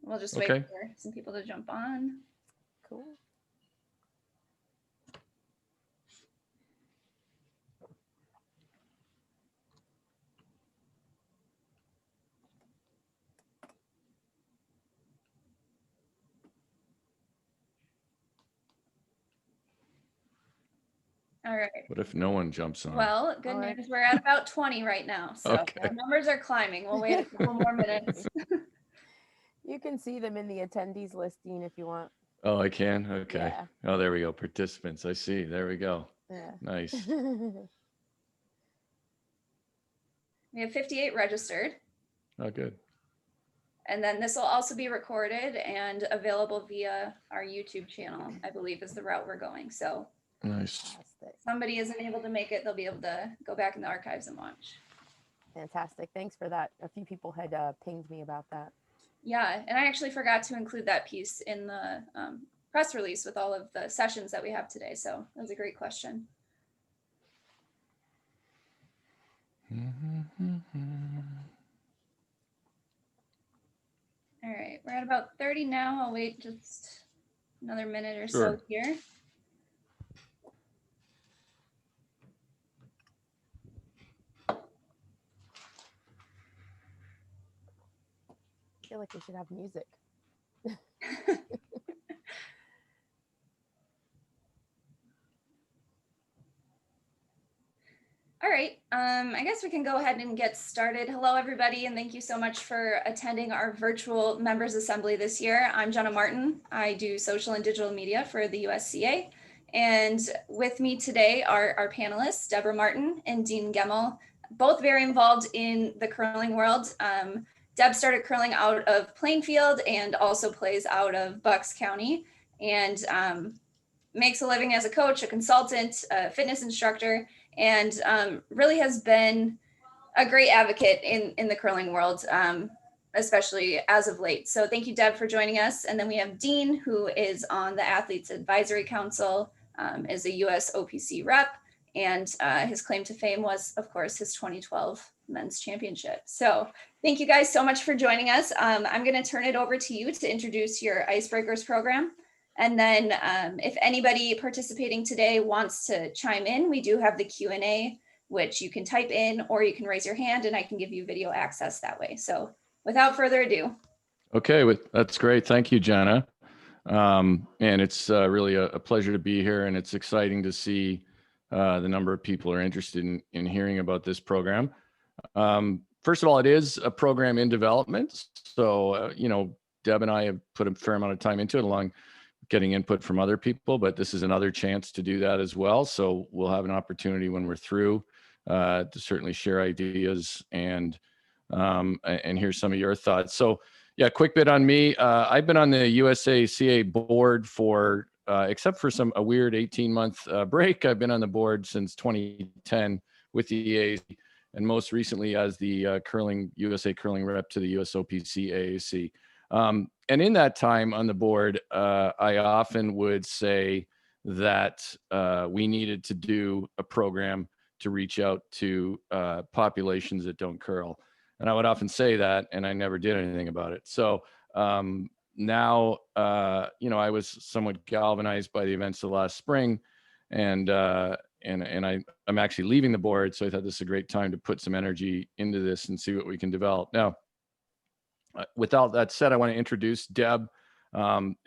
We'll just wait for some people to jump on. Cool. All right. What if no one jumps on? Well, good news. We're at about 20 right now. So the numbers are climbing. We'll wait a couple more minutes. You can see them in the attendees listing if you want. Oh, I can? Okay. Yeah. Oh, there we go. Participants. I see. There we go. Yeah. Nice. We have 58 registered. Oh, good. And then this will also be recorded and available via our YouTube channel, I believe is the route we're going. So nice. If somebody isn't able to make it, they'll be able to go back in the archives and watch. Fantastic. Thanks for that. A few people had pinged me about that. Yeah, and I actually forgot to include that piece in the press release with all of the sessions that we have today. So that was a great question. All right, we're at about 30 now. I'll wait just another minute or so here. I feel like we should have music. All right, I guess we can go ahead and get started. Hello, everybody, and thank you so much for attending our virtual members assembly this year. I'm Jenna Martin. I do social and digital media for the USCA. And with me today are our panelists, Debra Martin and Dean Gemmell, both very involved in the curling world. Deb started curling out of Plainfield and also plays out of Bucks County, and makes a living as a coach, a consultant, a fitness instructor, and really has been a great advocate in the curling world, especially as of late. So thank you, Deb, for joining us. And then we have Dean, who is on the Athletes Advisory Council, is a US OPC rep, and his claim to fame was, of course, his 2012 men's championship. So thank you guys so much for joining us. I'm going to turn it over to you to introduce your Icebreakers program. And then if anybody participating today wants to chime in, we do have the Q&A, which you can type in or you can raise your hand and I can give you video access that way. So without further ado. Okay, that's great. Thank you, Jenna. And it's really a pleasure to be here, and it's exciting to see the number of people are interested in hearing about this program. First of all, it is a program in development. So, Deb and I have put a fair amount of time into it, along getting input from other people, but this is another chance to do that as well. So we'll have an opportunity when we're through to certainly share ideas and hear some of your thoughts. So yeah, quick bit on me. I've been on the USACA board for, except for a weird 18-month break, I've been on the board since 2010 with the EAC, and most recently as the USA curling rep to the USOPC AAC. And in that time on the board, I often would say that we needed to do a program to reach out to populations that don't curl. And I would often say that, and I never did anything about it. So now, I was somewhat galvanized by the events of last spring, and I'm actually leaving the board. So I thought this is a great time to put some energy into this and see what we can develop. Now, with all that said, I want to introduce Deb,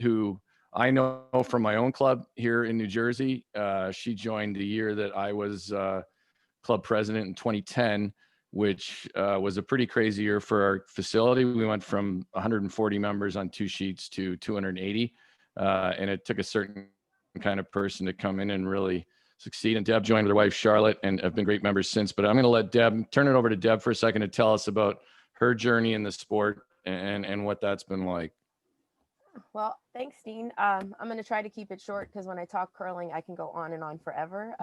who I know from my own club here in New Jersey. She joined the year that I was club president in 2010, which was a pretty crazy year for our facility. We went from 140 members on 2 sheets to 280, and it took a certain kind of person to come in and really succeed. And Deb joined with her wife, Charlotte, and have been great members since. But I'm going to let turn it over to Deb for a second to tell us about her journey in the sport and what that's been like. Well, thanks, Dean. I'm going to try to keep it short because when I talk curling, I can go on and on forever.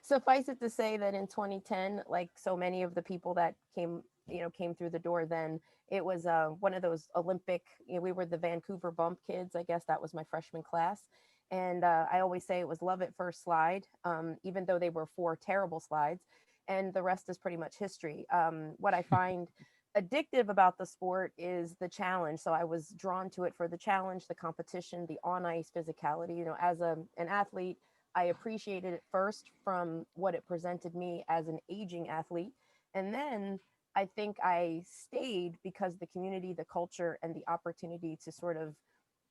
Suffice it to say that in 2010, like so many of the people that came through the door then, it was one of those Olympic, we were the Vancouver bump kids. I guess that was my freshman class. And I always say it was love at first slide, even though they were 4 terrible slides. And the rest is pretty much history. What I find addictive about the sport is the challenge. So I was drawn to it for the challenge, the competition, the on ice physicality. You know, as an athlete, I appreciated it first from what it presented me as an aging athlete. And then I think I stayed because the community, the culture, and the opportunity to sort of,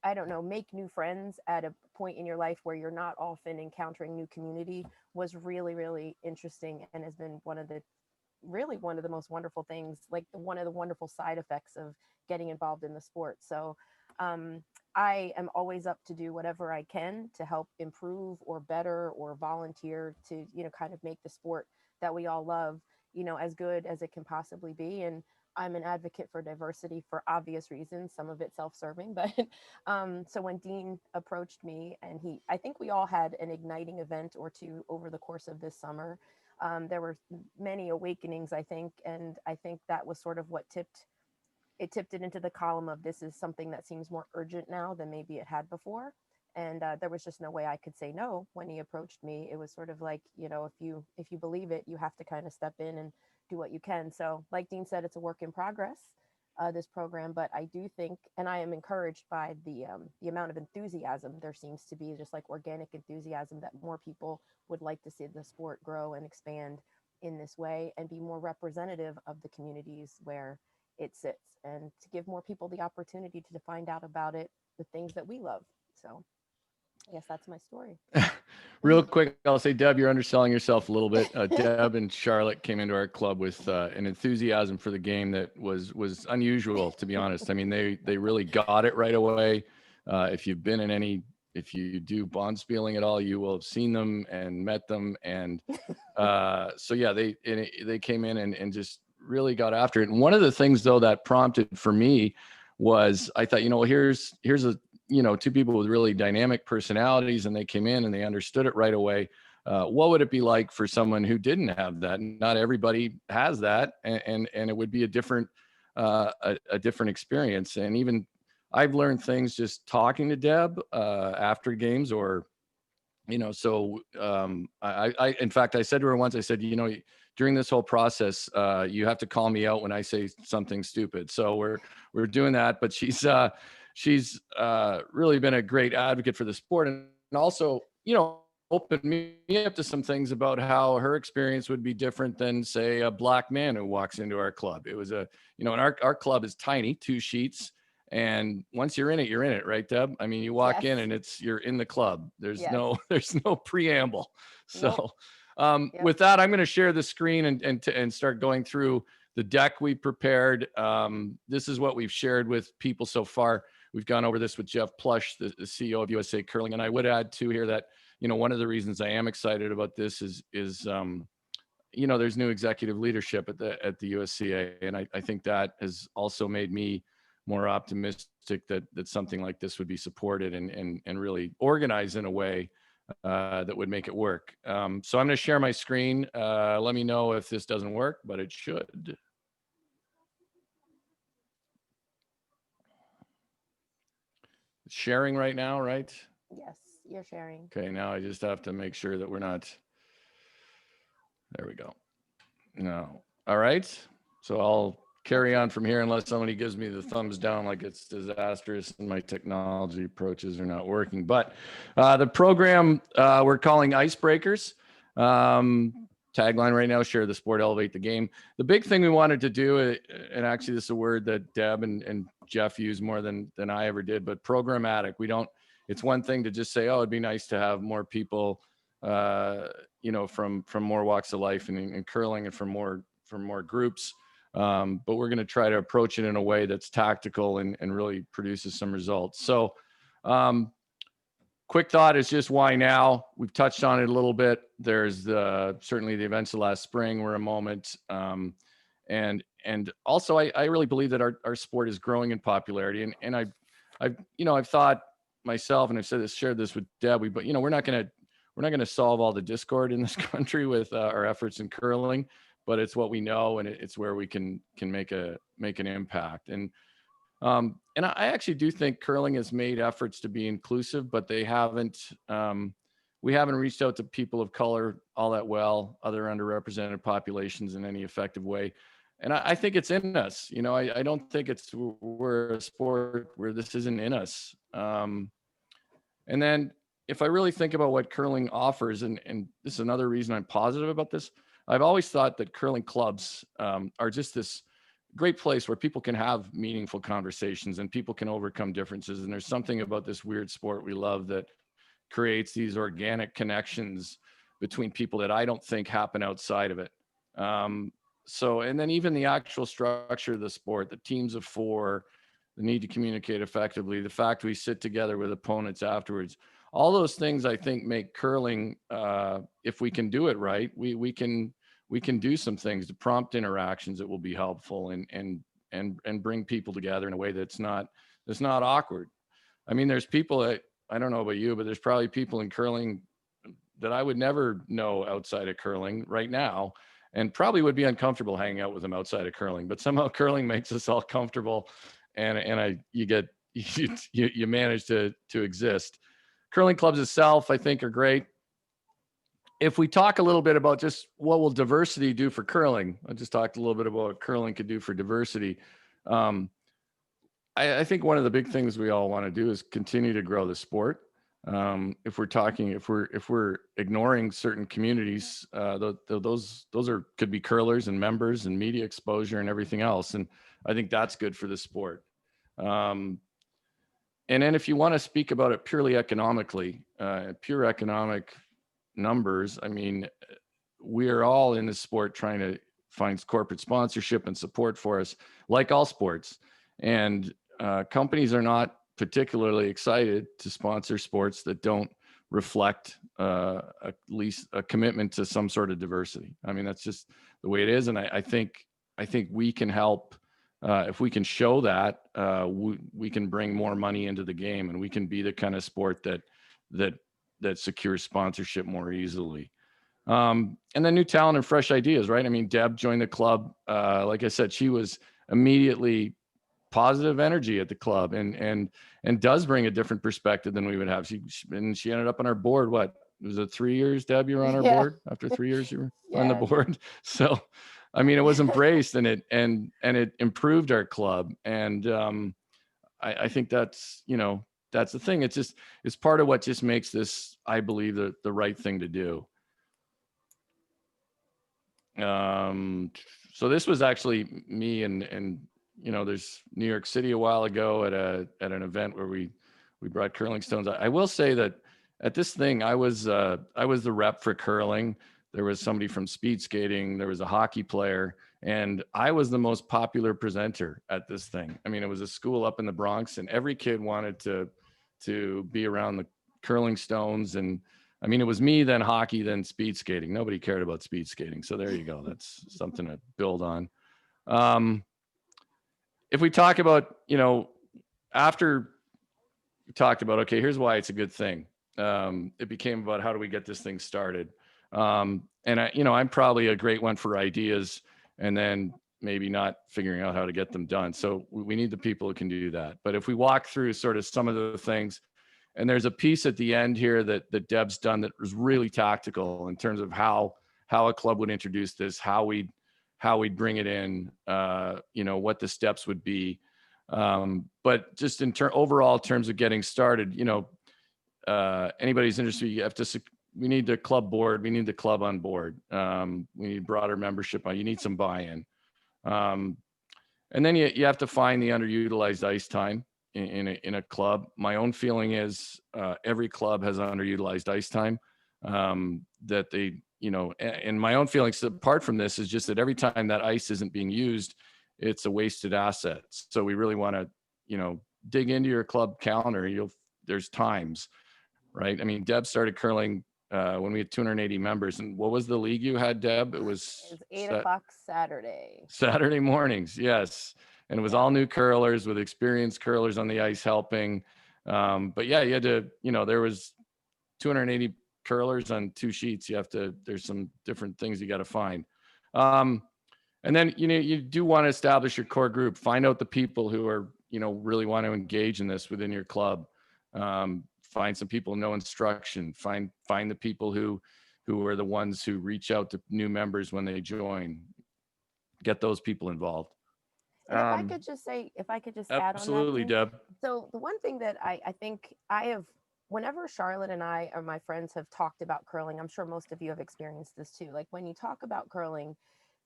I don't know, make new friends at a point in your life where you're not often encountering new community was really, really interesting, and has been one of the most wonderful things, like one of the wonderful side effects of getting involved in the sport. So I am always up to do whatever I can to help improve or better or volunteer to, you know, kind of make the sport that we all love, you know, as good as it can possibly be. And I'm an advocate for diversity for obvious reasons, some of it self-serving, but so when Dean approached me, and I think we all had an igniting event or two over the course of this summer. There were many awakenings, I think, and I think that was sort of what tipped it into the column of, this is something that seems more urgent now than maybe it had before. And there was just no way I could say no when he approached me. It was sort of like, you know, if you believe it, you have to kind of step in and do what you can. So like Dean said, it's a work in progress, this program, but I do think, and I am encouraged by the amount of enthusiasm there seems to be, just like organic enthusiasm, that more people would like to see the sport grow and expand in this way and be more representative of the communities where it sits, and to give more people the opportunity to find out about it, the things that we love. So I guess that's my story. Real quick, I'll say, Deb, you're underselling yourself a little bit. Deb and Charlotte came into our club with an enthusiasm for the game that was unusual, to be honest. I mean, they really got it right away. If you've been in if you do Bonspieling at all, you will have seen them and met them. And so yeah, they came in and just really got after it. And one of the things, though, that prompted for me was, I thought, you know, here's a, you know, two people with really dynamic personalities, and they came in and they understood it right away. What would it be like for someone who didn't have that? Not everybody has that, and it would be a different experience. And even I've learned things just talking to Deb after games, or, you know, so I in fact, I said to her once, I said, you know, during this whole process, you have to call me out when I say something stupid. So we're doing that, but she's really been a great advocate for the sport, and also, you know, opened me up to some things about how her experience would be different than, say, a Black man who walks into our club. It was and our club is tiny, 2 sheets. And once you're in it, right, Deb? I mean, you walk in and you're in the club. There's there's no preamble. So with that, I'm going to share the screen and start going through the deck we prepared. This is what we've shared with people so far. We've gone over this with Jeff Plush, the CEO of USA Curling. And I would add too here that, you know, one of the reasons I am excited about this is you know, there's new executive leadership at the USCA. And I think that has also made me more optimistic that something like this would be supported and really organized in a way that would make it work. So I'm going to share my screen. Let me know if this doesn't work, but it should. It's sharing right now, right? Yes, you're sharing. Okay, now I just have to make sure that we're not. There we go. No. All right. So I'll carry on from here unless somebody gives me the thumbs down like it's disastrous and my technology approaches are not working. But the program we're calling Icebreakers. Tagline right now: share the sport, elevate the game. The big thing we wanted to do, and actually this is a word that Deb and Jeff use more than I ever did, but programmatic. It's one thing to just say, oh, it'd be nice to have more people, you know, from more walks of life and curling, and from more groups. But we're going to try to approach it in a way that's tactical and really produces some results. So quick thought is just, why now? We've touched on it a little bit. There's certainly the events of last spring were a moment. And also I really believe that our sport is growing in popularity. And I've thought myself, and I've shared this with Deb, but, you know, we're not going to solve all the discord in this country with our efforts in curling, but it's what we know, and it's where we can make an impact. And I actually do think curling has made efforts to be inclusive, but we haven't reached out to people of color all that well, other underrepresented populations, in any effective way. And I think it's in us. You know, I don't think we're a sport where this isn't in us. And then if I really think about what curling offers, and this is another reason I'm positive about this, I've always thought that curling clubs are just this great place where people can have meaningful conversations and people can overcome differences. And there's something about this weird sport we love that creates these organic connections between people that I don't think happen outside of it. So, and then even the actual structure of the sport, the teams of four, the need to communicate effectively, the fact we sit together with opponents afterwards, all those things I think make curling, if we can do it right, we can do some things to prompt interactions that will be helpful and bring people together in a way that's not awkward. I mean, there's people that, I don't know about you, but there's probably people in curling that I would never know outside of curling right now, and probably would be uncomfortable hanging out with them outside of curling. But somehow curling makes us all comfortable, and you manage to exist. Curling clubs itself, I think, are great. If we talk a little bit about just what will diversity do for curling, I just talked a little bit about what curling could do for diversity. I think one of the big things we all want to do is continue to grow the sport. If we're ignoring certain communities, those could be curlers and members and media exposure and everything else. And I think that's good for the sport. And then if you want to speak about it purely economically, pure economic numbers, I mean, we are all in this sport trying to find corporate sponsorship and support for us, like all sports. And companies are not particularly excited to sponsor sports that don't reflect at least a commitment to some sort of diversity. I mean, that's just the way it is. And I think we can help. If we can show that, we can bring more money into the game, and we can be the kind of sport that secures sponsorship more easily. And then new talent and fresh ideas, right? I mean, Deb joined the club. Like I said, she was immediately positive energy at the club, and does bring a different perspective than we would have. She ended up on our board. What was it, 3 years, Deb? You were on our board after 3 years. You were on the board. So, I mean, it was embraced, and it improved our club. And I think that's that's the thing. It's part of what just makes this, I believe, the right thing to do. So this was actually me and there's New York City a while ago at an event where we brought curling stones. I will say that at this thing, I was the rep for curling. There was somebody from speed skating. There was a hockey player, and I was the most popular presenter at this thing. I mean, it was a school up in the Bronx, and every kid wanted to be around the curling stones. And I mean, it was me, then hockey, then speed skating. Nobody cared about speed skating. So there you go. That's something to build on. If we talk about, after we talked about, okay, here's why it's a good thing. It became about how do we get this thing started? And I'm probably a great one for ideas and then maybe not figuring out how to get them done. So we need the people who can do that. But if we walk through sort of some of the things, and there's a piece at the end here that Deb's done that was really tactical in terms of how a club would introduce this, how we'd bring it in, what the steps would be. But just in overall terms of getting started, anybody's interested, we need the club board. We need the club on board. We need broader membership. You need some buy-in. And then you have to find the underutilized ice time in a club. My own feeling is every club has underutilized ice time. That they, and my own feelings apart from this is just that every time that ice isn't being used, it's a wasted asset. So we really want to, dig into your club calendar. There's times, right? I mean, Deb started curling when we had 280 members. And what was the league you had, Deb? It was 8 o'clock Saturday. Saturday mornings, yes. And it was all new curlers with experienced curlers on the ice helping. But yeah, you had to, there was 280 curlers on 2 sheets. There's some different things you got to find. And then, you do want to establish your core group, find out the people who are, really want to engage in this within your club. Find some people, no instruction, find the people who are the ones who reach out to new members when they join. get those people involved. And if I could just say, if I could just add on that. Absolutely, Dean. Deb. So the one thing that I think I have, whenever Charlotte and I or my friends have talked about curling, I'm sure most of you have experienced this too. Like when you talk about curling,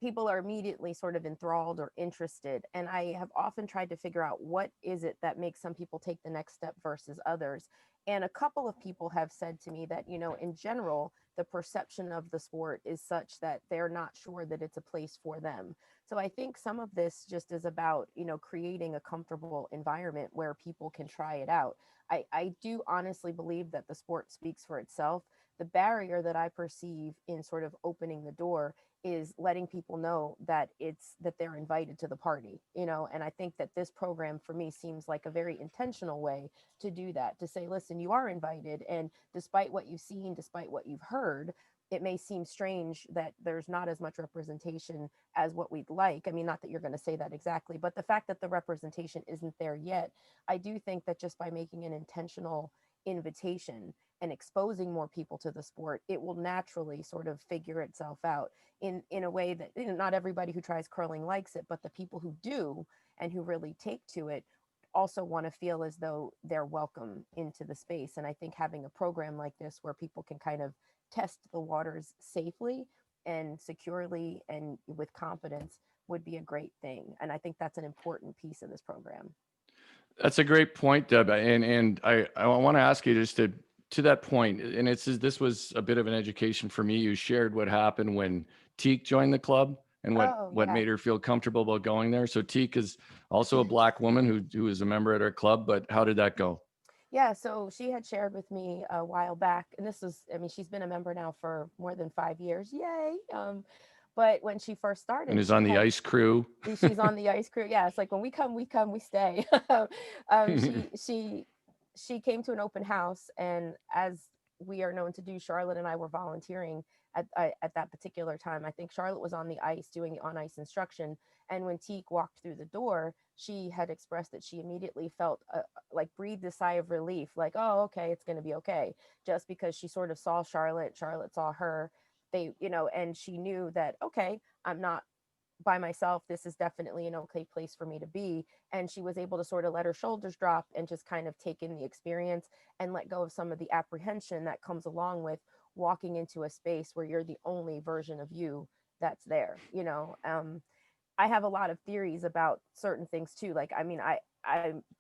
people are immediately sort of enthralled or interested. And I have often tried to figure out what is it that makes some people take the next step versus others. And a couple of people have said to me that, you know, in general, the perception of the sport is such that they're not sure that it's a place for them. So I think some of this just is about, you know, creating a comfortable environment where people can try it out. I do honestly believe that the sport speaks for itself. The barrier that I perceive in sort of opening the door is letting people know that they're invited to the party, you know. And I think that this program for me seems like a very intentional way to do that, to say, listen, you are invited, and despite what you've seen, despite what you've heard, it may seem strange that there's not as much representation as what we'd like. I mean, not that you're going to say that exactly, but the fact that the representation isn't there yet, I do think that just by making an intentional invitation and exposing more people to the sport, it will naturally sort of figure itself out in a way that, you know, not everybody who tries curling likes it, but the people who do and who really take to it also want to feel as though they're welcome into the space. And I think having a program like this where people can kind of test the waters safely and securely and with confidence would be a great thing. And I think that's an important piece of this program. That's a great point, Deb. And I want to ask you just to that point, and this was a bit of an education for me. You shared what happened when Teak joined the club and what made her feel comfortable about going there. So Teak is also a Black woman who is a member at our club, but how did that go? Yeah, so she had shared with me a while back, and this was, I mean, she's been a member now for more than 5 years. Yay. But when she first started, and is on the ice crew. She's on the ice crew. Yeah, it's like when we come, we stay. She came to an open house, and as we are known to do, Charlotte and I were volunteering at that particular time. I think Charlotte was on the ice doing the on ice instruction, and when Teak walked through the door, she had expressed that she immediately felt like breathed a sigh of relief, like, oh, okay, it's going to be okay, just because she sort of saw Charlotte saw her. They, you know, and she knew that, okay, I'm not by myself. This is definitely an okay place for me to be. And she was able to sort of let her shoulders drop and just kind of take in the experience and let go of some of the apprehension that comes along with walking into a space where you're the only version of you that's there, you know. I have a lot of theories about certain things too. Like, I mean, I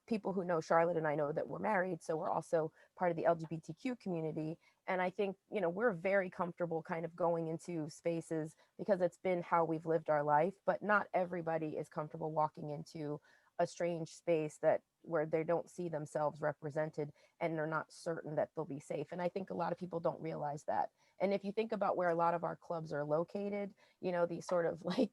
people who know Charlotte and I know that we're married, so we're also part of the LGBTQ community. And I think, you know, we're very comfortable kind of going into spaces because it's been how we've lived our life, but not everybody is comfortable walking into a strange space where they don't see themselves represented and they're not certain that they'll be safe. And I think a lot of people don't realize that. And if you think about where a lot of our clubs are located, you know, these sort of like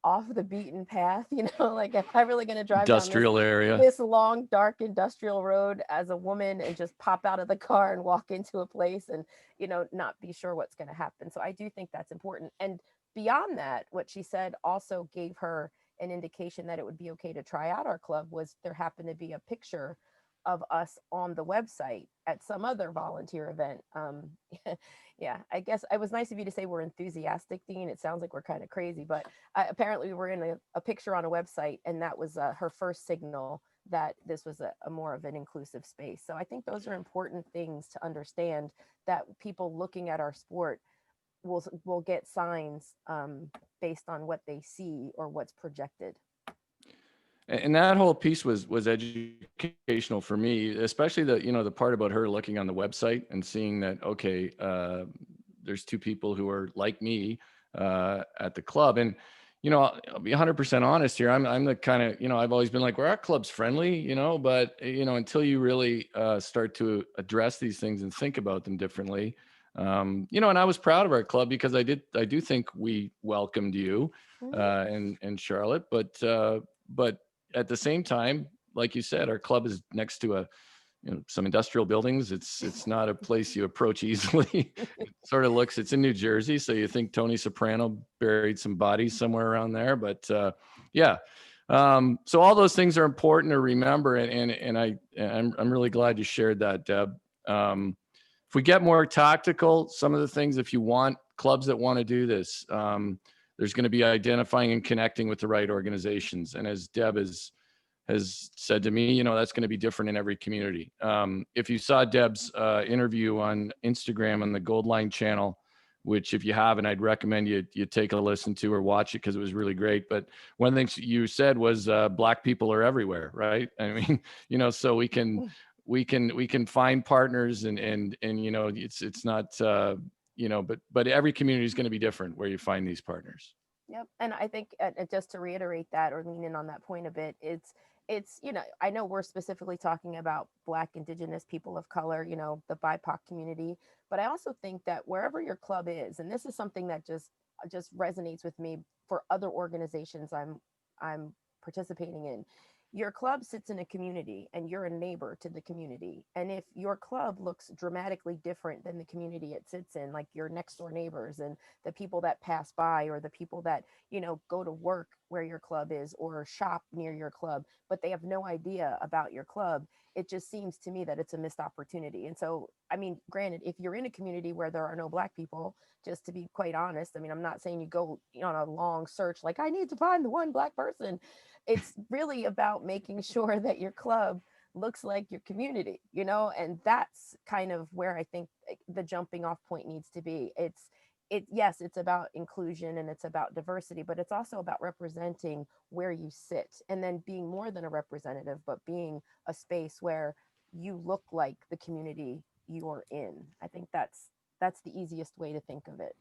off the beaten path, you know, like if I'm really going to drive industrial down area, this long, dark industrial road as a woman and just pop out of the car and walk into a place and, you know, not be sure what's going to happen. So I do think that's important. And beyond that, what she said also gave her an indication that it would be okay to try out our club was there happened to be a picture of us on the website at some other volunteer event. Yeah, I guess it was nice of you to say we're enthusiastic, Dean. It sounds like we're kind of crazy, but apparently we were in a picture on a website, and that was her first signal that this was a more of an inclusive space. So I think those are important things to understand, that people looking at our sport will get signs based on what they see or what's projected. And that whole piece was educational for me, especially the part about her looking on the website and seeing that, okay, there's two people who are like me at the club. And, you know, I'll be 100% honest here. I'm the kind of, you know, I've always been like, well, our club's friendly, you know, but, you know, until you really start to address these things and think about them differently, you know, and I was proud of our club because I do think we welcomed you and Charlotte, but at the same time, like you said, our club is next to some industrial buildings. It's not a place you approach easily. It sort of looks, it's in New Jersey, so you think Tony Soprano buried some bodies somewhere around there. But yeah, so all those things are important to remember, and I'm really glad you shared that, Deb. If we get more tactical, some of the things, if you want clubs that want to do this, There's going to be identifying and connecting with the right organizations. And as Deb has said to me, that's going to be different in every community. If you saw Deb's interview on Instagram on the Gold Line channel, which if you haven't, I'd recommend you take a listen to or watch it because it was really great. But one of the things you said was Black people are everywhere, right? I mean, so we can find partners and it's not but every community is going to be different where you find these partners. Yep. And I think just to reiterate that or lean in on that point a bit, it's, I know we're specifically talking about Black, Indigenous, people of color, the BIPOC community, but I also think that wherever your club is, and this is something that just resonates with me for other organizations I'm participating in, your club sits in a community and you're a neighbor to the community. And if your club looks dramatically different than the community it sits in, like your next door neighbors and the people that pass by or the people that, go to work where your club is or shop near your club, but they have no idea about your club, it just seems to me that it's a missed opportunity. And so, I mean, granted, if you're in a community where there are no Black people, just to be quite honest, I mean, I'm not saying you go on a long search, like I need to find the one Black person. It's really about making sure that your club looks like your community, and that's kind of where I think the jumping off point needs to be. Yes, it's about inclusion and it's about diversity, but it's also about representing where you sit and then being more than a representative, but being a space where you look like the community you're in. I think that's the easiest way to think of it.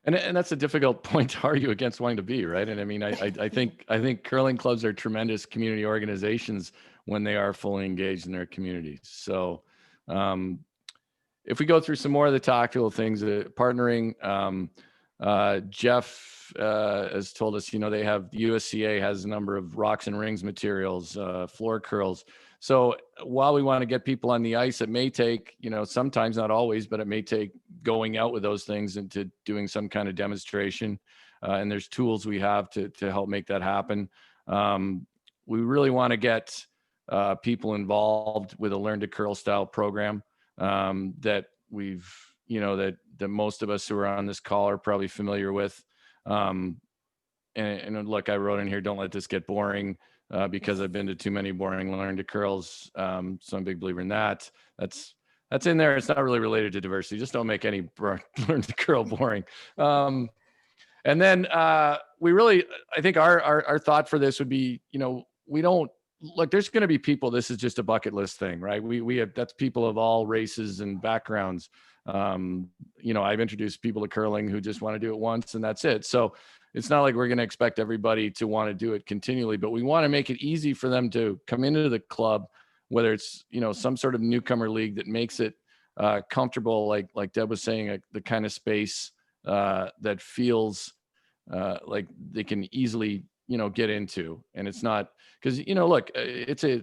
And that's a difficult point to argue against wanting to be, right? And I mean, I think curling clubs are tremendous community organizations when they are fully engaged in their communities. So if we go through some more of the tactical things, partnering, Jeff has told us, they have, the USCA has a number of rocks and rings materials, floor curls. So while we want to get people on the ice, it may take, sometimes, not always, but it may take going out with those things and to doing some kind of demonstration. And there's tools we have to help make that happen. We really want to get people involved with a Learn to Curl style program that we've, that most of us who are on this call are probably familiar with. And look, I wrote in here, don't let this get boring. Because I've been to too many boring Learn to Curls. So I'm a big believer in that. That's in there. It's not really related to diversity. Just don't make any Learn to Curl boring. And then we really, I think our thought for this would be, we don't, look, there's going to be people, this is just a bucket list thing, right? We have, that's people of all races and backgrounds. I've introduced people to curling who just want to do it once and that's it. So it's not like we're going to expect everybody to want to do it continually, but we want to make it easy for them to come into the club, whether it's, some sort of newcomer league that makes it comfortable, like Deb was saying, the kind of space that feels like they can easily, get into. And it's not, because, look, it's a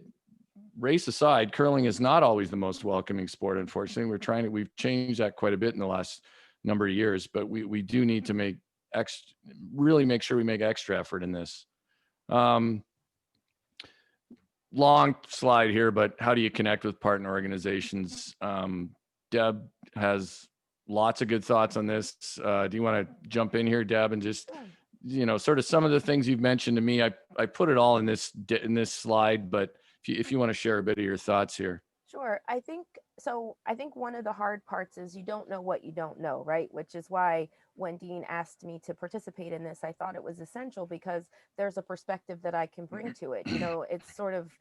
race aside, curling is not always the most welcoming sport. Unfortunately, we've changed that quite a bit in the last number of years, but we do need to really make sure we make extra effort in this. Long slide here, but how do you connect with partner organizations? Deb has lots of good thoughts on this. Do you want to jump in here, Deb, and just, sort of some of the things you've mentioned to me? I put it all in this slide, but if you want to share a bit of your thoughts here. Sure. I think one of the hard parts is you don't know what you don't know, right? Which is why when Dean asked me to participate in this, I thought it was essential because there's a perspective that I can bring to it. It's sort of,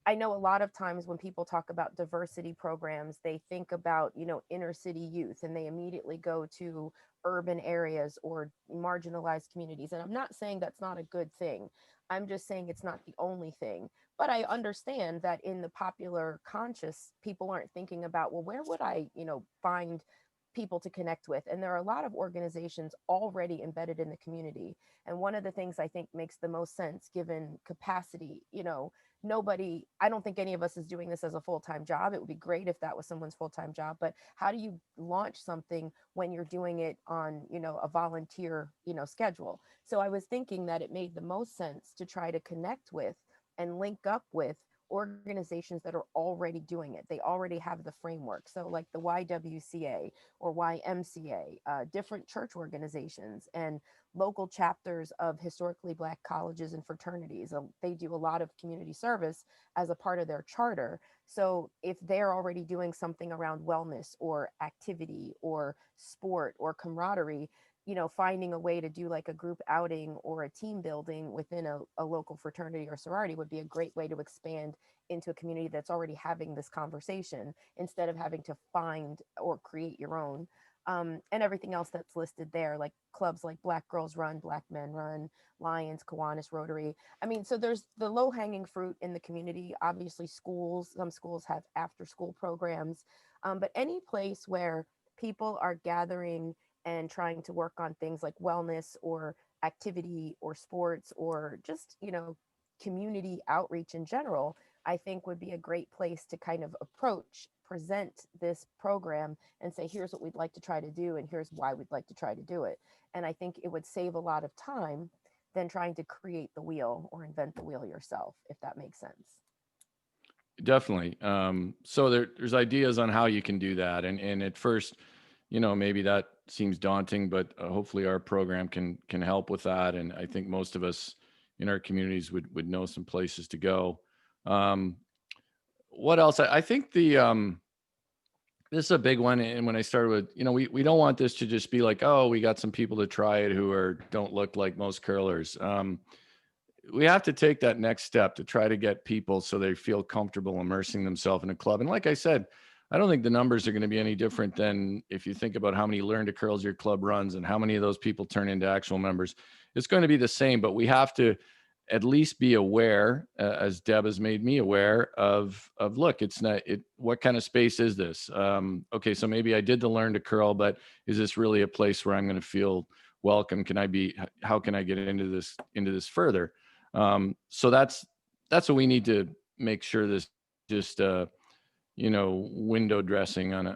I know a lot of times when people talk about diversity programs, they think about, inner city youth and they immediately go to urban areas or marginalized communities. And I'm not saying that's not a good thing. I'm just saying it's not the only thing. But I understand that in the popular conscious, people aren't thinking about, well, where would I, find people to connect with? And there are a lot of organizations already embedded in the community. And one of the things I think makes the most sense given capacity, I don't think any of us is doing this as a full-time job. It would be great if that was someone's full-time job, but how do you launch something when you're doing it on, a volunteer, schedule? So I was thinking that it made the most sense to try to connect with and link up with organizations that are already doing it. They already have the framework. So like the YWCA or YMCA, different church organizations and local chapters of historically Black colleges and fraternities. They do a lot of community service as a part of their charter. So if they're already doing something around wellness or activity or sport or camaraderie, finding a way to do like a group outing or a team building within a local fraternity or sorority would be a great way to expand into a community that's already having this conversation instead of having to find or create your own. And everything else that's listed there, like clubs like Black Girls Run, Black Men Run, Lions, Kiwanis, Rotary. I mean, so there's the low hanging fruit in the community. Obviously, schools, some schools have after school programs, but any place where people are gathering and trying to work on things like wellness or activity or sports or just, community outreach in general, I think would be a great place to kind of present this program and say, here's what we'd like to try to do, and here's why we'd like to try to do it. And I think it would save a lot of time than trying to create the wheel or invent the wheel yourself, if that makes sense. Definitely. So there's ideas on how you can do that. And at first, maybe that seems daunting, but hopefully our program can help with that. And I think most of us in our communities would know some places to go. What else? I think this is a big one. And when I started with, we don't want this to just be like, oh, we got some people to try it who don't look like most curlers. We have to take that next step to try to get people so they feel comfortable immersing themselves in a club. And like I said, I don't think the numbers are going to be any different than if you think about how many learn to curls your club runs and how many of those people turn into actual members. It's going to be the same, but we have to at least be aware, as Deb has made me aware of look, it's not it. What kind of space is this? Okay, so maybe I did the learn to curl, but is this really a place where I'm going to feel welcome? How can I get into this further? So that's what we need to make sure this just window dressing on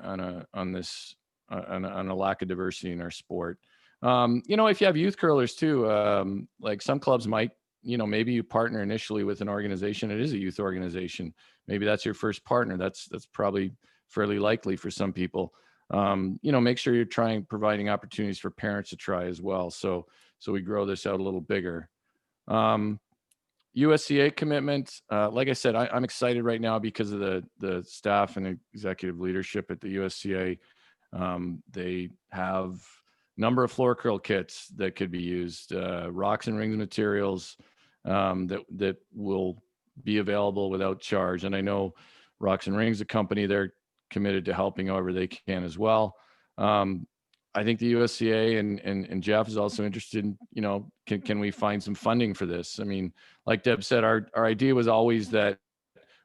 a lack of diversity in our sport. If you have youth curlers too, like some clubs might, maybe you partner initially with an organization. It is a youth organization. Maybe that's your first partner. That's probably fairly likely for some people. Make sure you're providing opportunities for parents to try as well. So we grow this out a little bigger. USCA commitment. Like I said, I'm excited right now because of the staff and executive leadership at the USCA. They have a number of floor curl kits that could be used, rocks and rings materials that will be available without charge. And I know Rocks and Rings, a company, they're committed to helping however they can as well. I think the USCA and Jeff is also interested in, can we find some funding for this? I mean, like Deb said, our idea was always that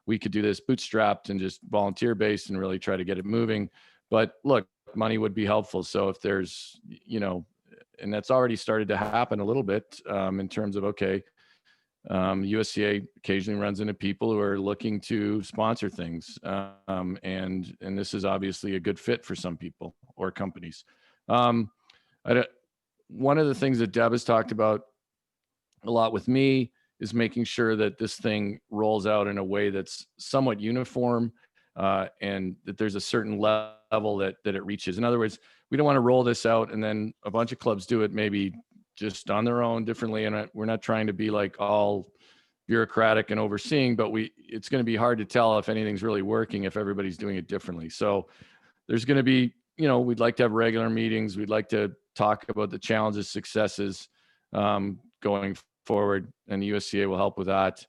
we could do this bootstrapped and just volunteer based and really try to get it moving. But look, money would be helpful. So if there's, and that's already started to happen a little bit in terms of, okay, USCA occasionally runs into people who are looking to sponsor things. And this is obviously a good fit for some people or companies. One of the things that Deb has talked about a lot with me is making sure that this thing rolls out in a way that's somewhat uniform and that there's a certain level that it reaches. In other words, we don't want to roll this out and then a bunch of clubs do it maybe just on their own differently. And we're not trying to be like all bureaucratic and overseeing, but it's going to be hard to tell if anything's really working if everybody's doing it differently. So there's going to be, we'd like to have regular meetings. We'd like to talk about the challenges, successes going forward, and the USCA will help with that.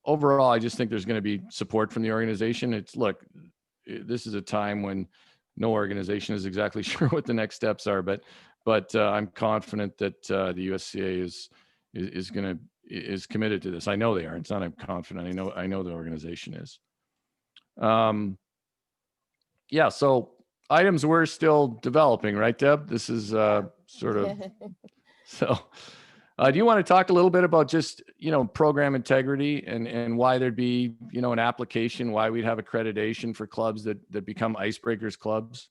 Overall, I just think there's going to be support from the organization. This is a time when no organization is exactly sure what the next steps are, but I'm confident that the USCA is committed to this. I know they are. It's not I'm confident. I know the organization is. Yeah. So items we're still developing, right, Deb? This is sort of so. Do you want to talk a little bit about just, program integrity and why there'd be, an application, why we'd have accreditation for clubs that become icebreakers clubs?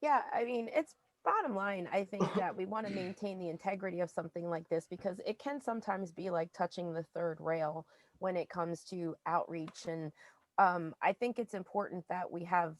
Yeah, I mean, it's bottom line. I think that we want to maintain the integrity of something like this because it can sometimes be like touching the third rail when it comes to outreach. And I think it's important that we have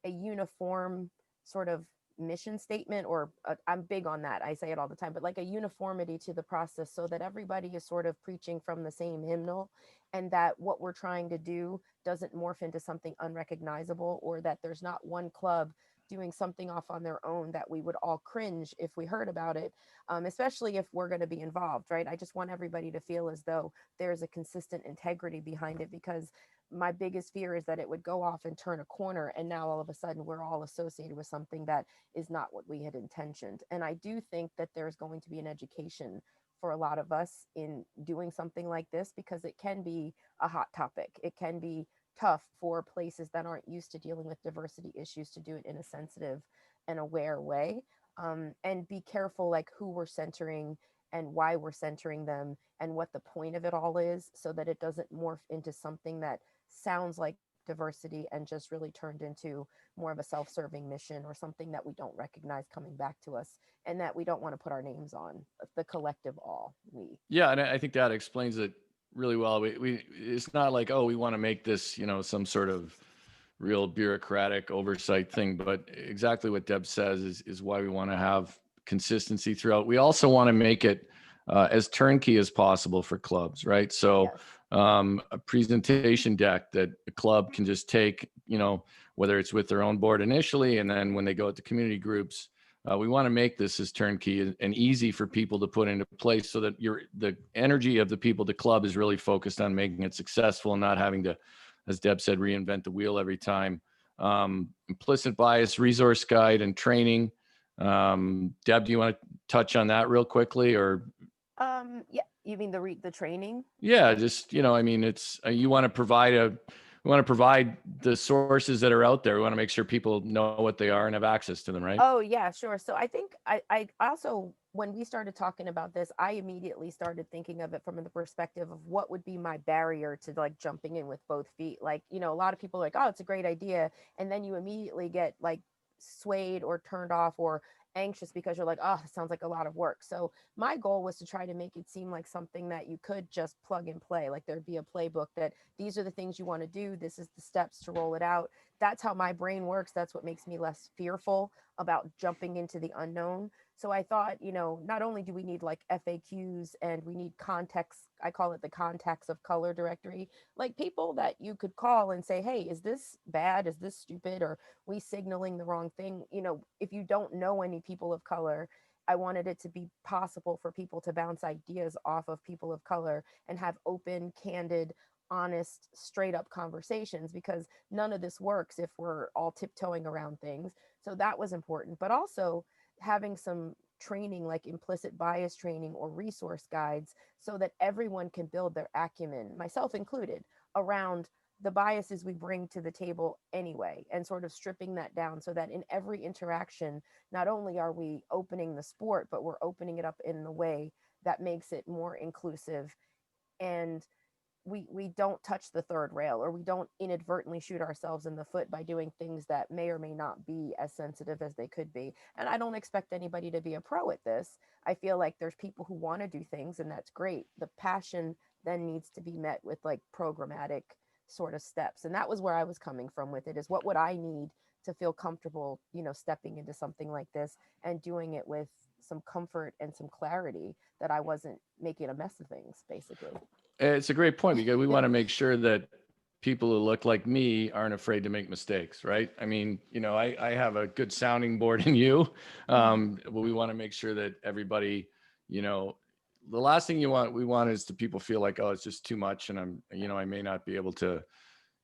a uniform sort of mission statement, or I'm big on that. I say it all the time, but like a uniformity to the process so that everybody is sort of preaching from the same hymnal, and that what we're trying to do doesn't morph into something unrecognizable, or that there's not one club doing something off on their own that we would all cringe if we heard about it, especially if we're going to be involved, right? I just want everybody to feel as though there's a consistent integrity behind it, because my biggest fear is that it would go off and turn a corner, and now all of a sudden we're all associated with something that is not what we had intentioned. And I do think that there's going to be an education for a lot of us in doing something like this, because it can be a hot topic. It can be tough for places that aren't used to dealing with diversity issues to do it in a sensitive and aware way. And be careful like who we're centering and why we're centering them and what the point of it all is, so that it doesn't morph into something that sounds like diversity and just really turned into more of a self-serving mission, or something that we don't recognize coming back to us, and that we don't want to put our names on, the collective all, we. Yeah, and I think that explains it really well. We it's not like, oh, we want to make this, some sort of real bureaucratic oversight thing, but exactly what Deb says is why we want to have consistency throughout. We also want to make it as turnkey as possible for clubs, right? So Yes. a presentation deck that a club can just take, whether it's with their own board initially, and then when they go to community groups, we want to make this as turnkey and easy for people to put into place, so that the energy of the people, the club, is really focused on making it successful and not having to, as Deb said, reinvent the wheel every time. Implicit bias resource guide and training. Deb, do you want to touch on that real quickly, or? Yeah, you mean the training? Yeah, just, it's, you want to provide the sources that are out there. We want to make sure people know what they are and have access to them, right? Oh yeah, sure. So I think I also, when we started talking about this, I immediately started thinking of it from the perspective of what would be my barrier to like jumping in with both feet. Like, a lot of people are like, oh, it's a great idea. And then you immediately get like swayed or turned off or anxious because you're like, oh, it sounds like a lot of work. So my goal was to try to make it seem like something that you could just plug and play. Like there'd be a playbook that these are the things you want to do. This is the steps to roll it out. That's how my brain works. That's what makes me less fearful about jumping into the unknown. So I thought, not only do we need like FAQs and we need context, I call it the contacts of color directory, like people that you could call and say, hey, is this bad? Is this stupid? Or we signaling the wrong thing? If you don't know any people of color, I wanted it to be possible for people to bounce ideas off of people of color and have open, candid, honest, straight up conversations, because none of this works if we're all tiptoeing around things. So that was important, but also having some training like implicit bias training or resource guides, so that everyone can build their acumen, myself included, around the biases we bring to the table anyway, and sort of stripping that down, so that in every interaction, not only are we opening the sport, but we're opening it up in a way that makes it more inclusive, and we don't touch the third rail, or we don't inadvertently shoot ourselves in the foot by doing things that may or may not be as sensitive as they could be. And I don't expect anybody to be a pro at this. I feel like there's people who want to do things, and that's great. The passion then needs to be met with like programmatic sort of steps. And that was where I was coming from with it, is what would I need to feel comfortable, stepping into something like this and doing it with some comfort and some clarity, that I wasn't making a mess of things, basically. It's a great point, because we want to make sure that people who look like me aren't afraid to make mistakes, right? I mean, I have a good sounding board in you, but we want to make sure that everybody, the last thing we want is to people feel like, oh, it's just too much, and I may not be able to,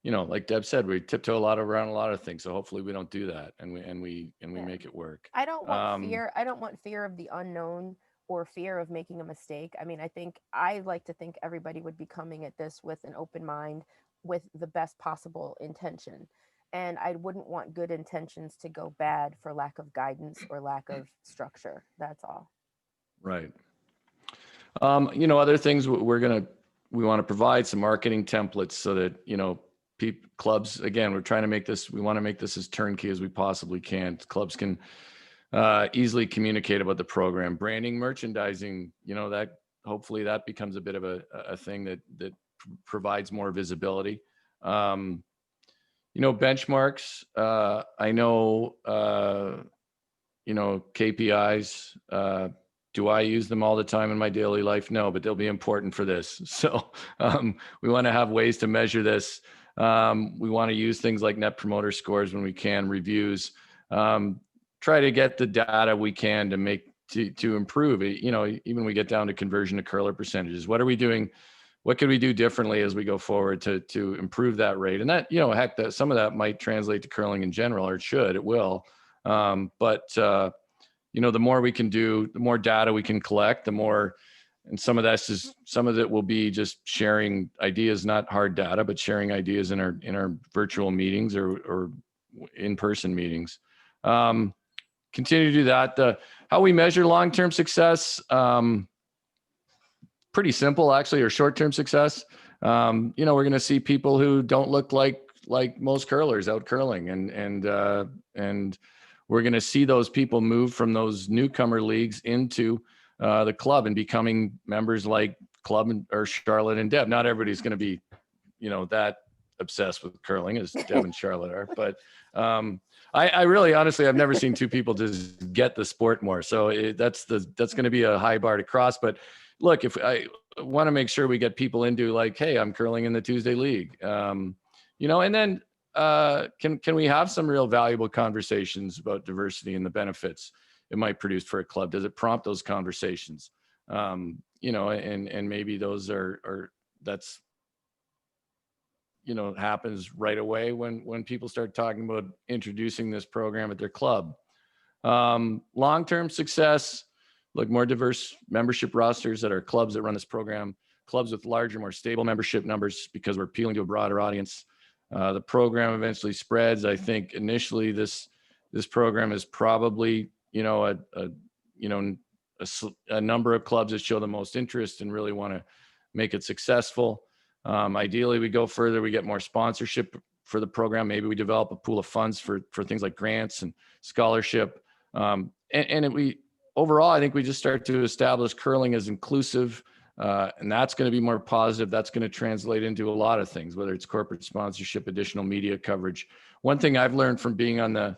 like Deb said, we tiptoe around a lot of things, so hopefully we don't do that, and we make it work. I don't want fear. I don't want fear of the unknown or fear of making a mistake. I mean, I like to think everybody would be coming at this with an open mind, with the best possible intention. And I wouldn't want good intentions to go bad for lack of guidance or lack of structure. That's all. Right. Other things we want to provide some marketing templates, so that, clubs, again, we want to make this as turnkey as we possibly can. Clubs can easily communicate about the program. Branding, merchandising, that hopefully that becomes a bit of a thing that provides more visibility. Benchmarks, I know, KPIs, do I use them all the time in my daily life? No, but they'll be important for this. So we want to have ways to measure this. We want to use things like net promoter scores when we can, reviews, try to get the data we can to make, to improve it. Even we get down to conversion to curler percentages. What are we doing? What could we do differently as we go forward to improve that rate? And that, that some of that might translate to curling in general, or it will. But the more we can do, the more data we can collect, the more, and some of it will be just sharing ideas, not hard data, but sharing ideas in our virtual meetings or in-person meetings. Continue to do that. How we measure long-term success, pretty simple actually, or short-term success. We're going to see people who don't look like most curlers out curling, and we're going to see those people move from those newcomer leagues into the club and becoming members like Club or Charlotte and Deb. Not everybody's going to be, that obsessed with curling as Deb and Charlotte are, but I really, honestly, I've never seen two people just get the sport more. So that's going to be a high bar to cross. But look, if I want to make sure we get people into like, hey, I'm curling in the Tuesday league, and then can we have some real valuable conversations about diversity and the benefits it might produce for a club? Does it prompt those conversations? And maybe those that's happens right away when people start talking about introducing this program at their club. Long-term success, look, more diverse membership rosters at our clubs that run this program, clubs with larger, more stable membership numbers, because we're appealing to a broader audience. The program eventually spreads. I think initially this program is probably, a number of clubs that show the most interest and really want to make it successful. Ideally, we go further, we get more sponsorship for the program. Maybe we develop a pool of funds for things like grants and scholarship. Overall, I think we just start to establish curling as inclusive, and that's going to be more positive. That's going to translate into a lot of things, whether it's corporate sponsorship, additional media coverage. One thing I've learned from being on the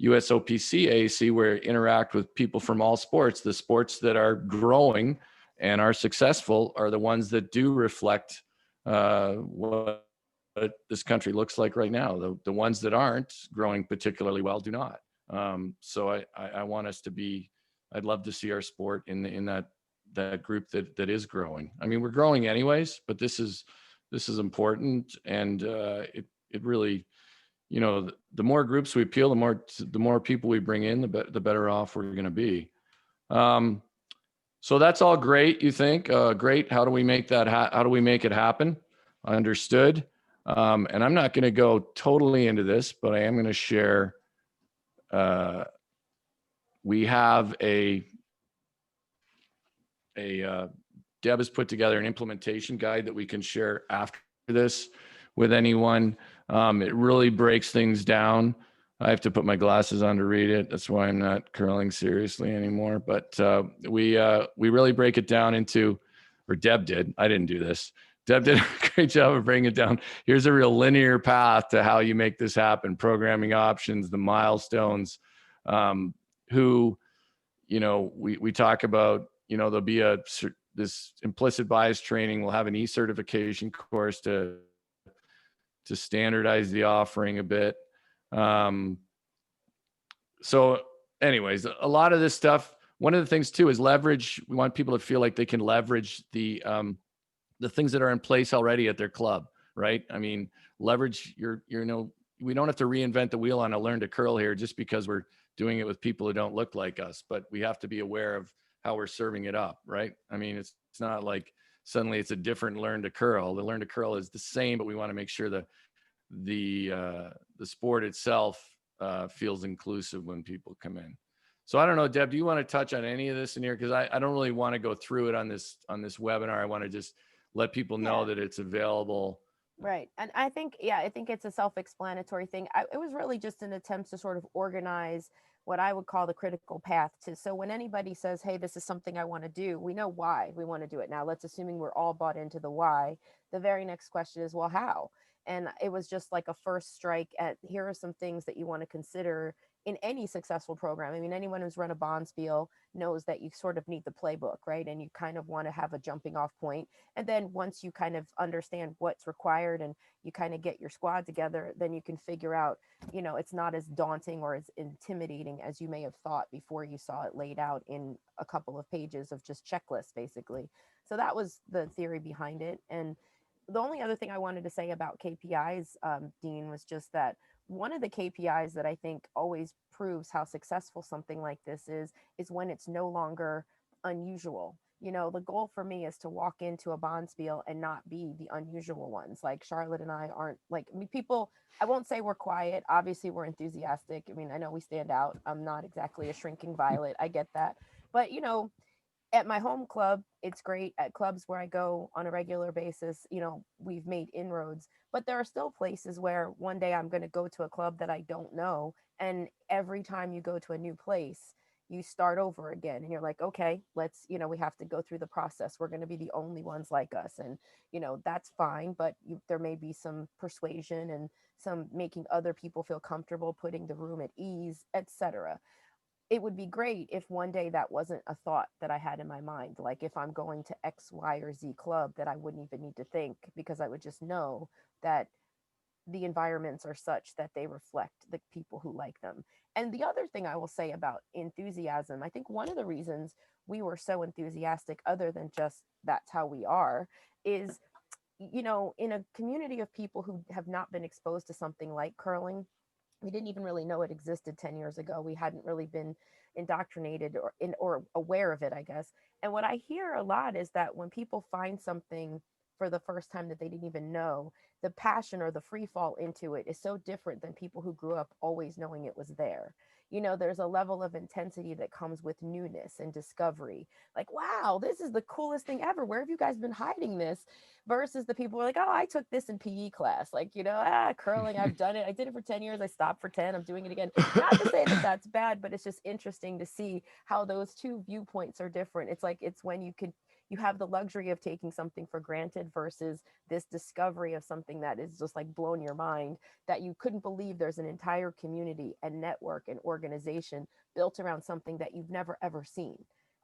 USOPC AAC, where I interact with people from all sports, the sports that are growing and are successful are the ones that do reflect what this country looks like right now. The ones that aren't growing particularly well do not. So I want us to be, I'd love to see our sport in that group that is growing. I mean, we're growing anyways, but this is important. And it really, the more groups we appeal, the more people we bring in, the better off we're going to be. So that's all great. You think, great. How do we make that? How do we make it happen? Understood. And I'm not going to go totally into this, but I am going to share. We have Deb has put together an implementation guide that we can share after this with anyone. It really breaks things down. I have to put my glasses on to read it. That's why I'm not curling seriously anymore. But we really break it down into, or Deb did. I didn't do this. Deb did a great job of bringing it down. Here's a real linear path to how you make this happen. Programming options, the milestones. We talk about. There'll be this implicit bias training. We'll have an e-certification course to standardize the offering a bit. So anyways, a lot of this stuff, one of the things too is leverage. We want people to feel like they can leverage the things that are in place already at their club, right? I mean, leverage we don't have to reinvent the wheel on a learn to curl here just because we're doing it with people who don't look like us, but we have to be aware of how we're serving it up, right? I mean, it's not like suddenly it's a different learn to curl. The learn to curl is the same, but we want to make sure that the sport itself feels inclusive when people come in. So I don't know, Deb, do you want to touch on any of this in here? Because I don't really want to go through it on this webinar. I want to just let people know that it's available. Right. And I think it's a self-explanatory thing. It was really just an attempt to sort of organize what I would call the critical path to. So when anybody says, hey, this is something I want to do, we know why we want to do it. Now, let's assuming we're all bought into the why. The very next question is, well, how? And it was just like a first strike at, here are some things that you want to consider in any successful program. I mean, anyone who's run a Bonspiel knows that you sort of need the playbook, right? And you kind of want to have a jumping off point. And then once you kind of understand what's required and you kind of get your squad together, then you can figure out, you know, it's not as daunting or as intimidating as you may have thought before you saw it laid out in a couple of pages of just checklists, basically. So that was the theory behind it. And the only other thing I wanted to say about KPIs, Dean, was just that one of the KPIs that I think always proves how successful something like this is when it's no longer unusual. You know, the goal for me is to walk into a Bonspiel and not be the unusual ones. Like Charlotte and I aren't like, I mean, people, I won't say we're quiet. Obviously, we're enthusiastic. I mean, I know we stand out. I'm not exactly a shrinking violet. I get that. But, you know, at my home club, it's great. At clubs where I go on a regular basis, you know, we've made inroads, but there are still places where one day I'm going to go to a club that I don't know. And every time you go to a new place, you start over again and you're like, okay, let's, you know, we have to go through the process. We're going to be the only ones like us. And, you know, that's fine, but there may be some persuasion and some making other people feel comfortable, putting the room at ease, etc. It would be great if one day that wasn't a thought that I had in my mind. Like if I'm going to X, Y, or Z club, that I wouldn't even need to think, because I would just know that the environments are such that they reflect the people who like them. And the other thing I will say about enthusiasm, I think one of the reasons we were so enthusiastic, other than just that's how we are, is, you know, in a community of people who have not been exposed to something like curling, we didn't even really know it existed 10 years ago. We hadn't really been indoctrinated or aware of it, I guess. And what I hear a lot is that when people find something for the first time that they didn't even know, the passion or the free fall into it is so different than people who grew up always knowing it was there. You know, there's a level of intensity that comes with newness and discovery. Like, wow, this is the coolest thing ever. Where have you guys been hiding this? Versus the people who are like, oh, I took this in PE class. Like, you know, curling, I've done it. I did it for 10 years. I stopped for 10. I'm doing it again. Not to say that that's bad, but it's just interesting to see how those two viewpoints are different. It's like, it's when you have the luxury of taking something for granted versus this discovery of something that is just like blown your mind, that you couldn't believe there's an entire community and network and organization built around something that you've never ever seen.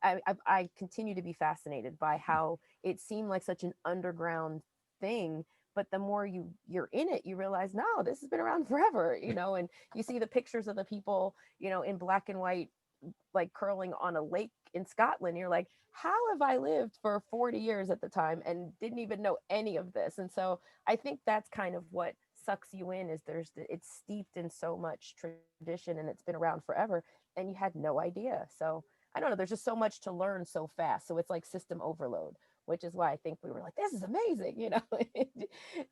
I continue to be fascinated by how it seemed like such an underground thing, but the more you're in it, you realize, no, this has been around forever, you know. And you see the pictures of the people, you know, in black and white, like curling on a lake in Scotland. You're like, how have I lived for 40 years at the time and didn't even know any of this? And so I think that's kind of what sucks you in, is it's steeped in so much tradition and it's been around forever and you had no idea. So I don't know, there's just so much to learn so fast. So it's like system overload, which is why I think we were like, this is amazing. You know,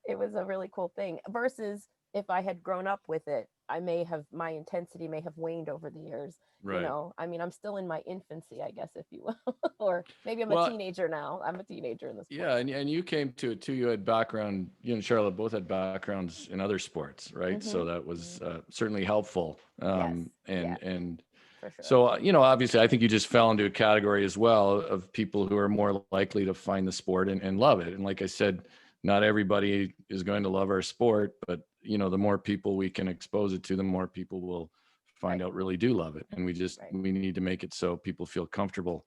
it was a really cool thing versus if I had grown up with it, my intensity may have waned over the years. Right. You know, I mean, I'm still in my infancy, I guess, if you will, or maybe I'm Well, a teenager now. I'm a teenager in this. Yeah. And you came to it too. You had background, you and Charlotte both had backgrounds in other sports, right? So that was certainly helpful. Yes. And For sure. so, you know, obviously I think you just fell into a category as well of people who are more likely to find the sport and love it. And like I said, not everybody is going to love our sport, but you know, the more people we can expose it to, the more people will find out really do love it. And we need to make it so people feel comfortable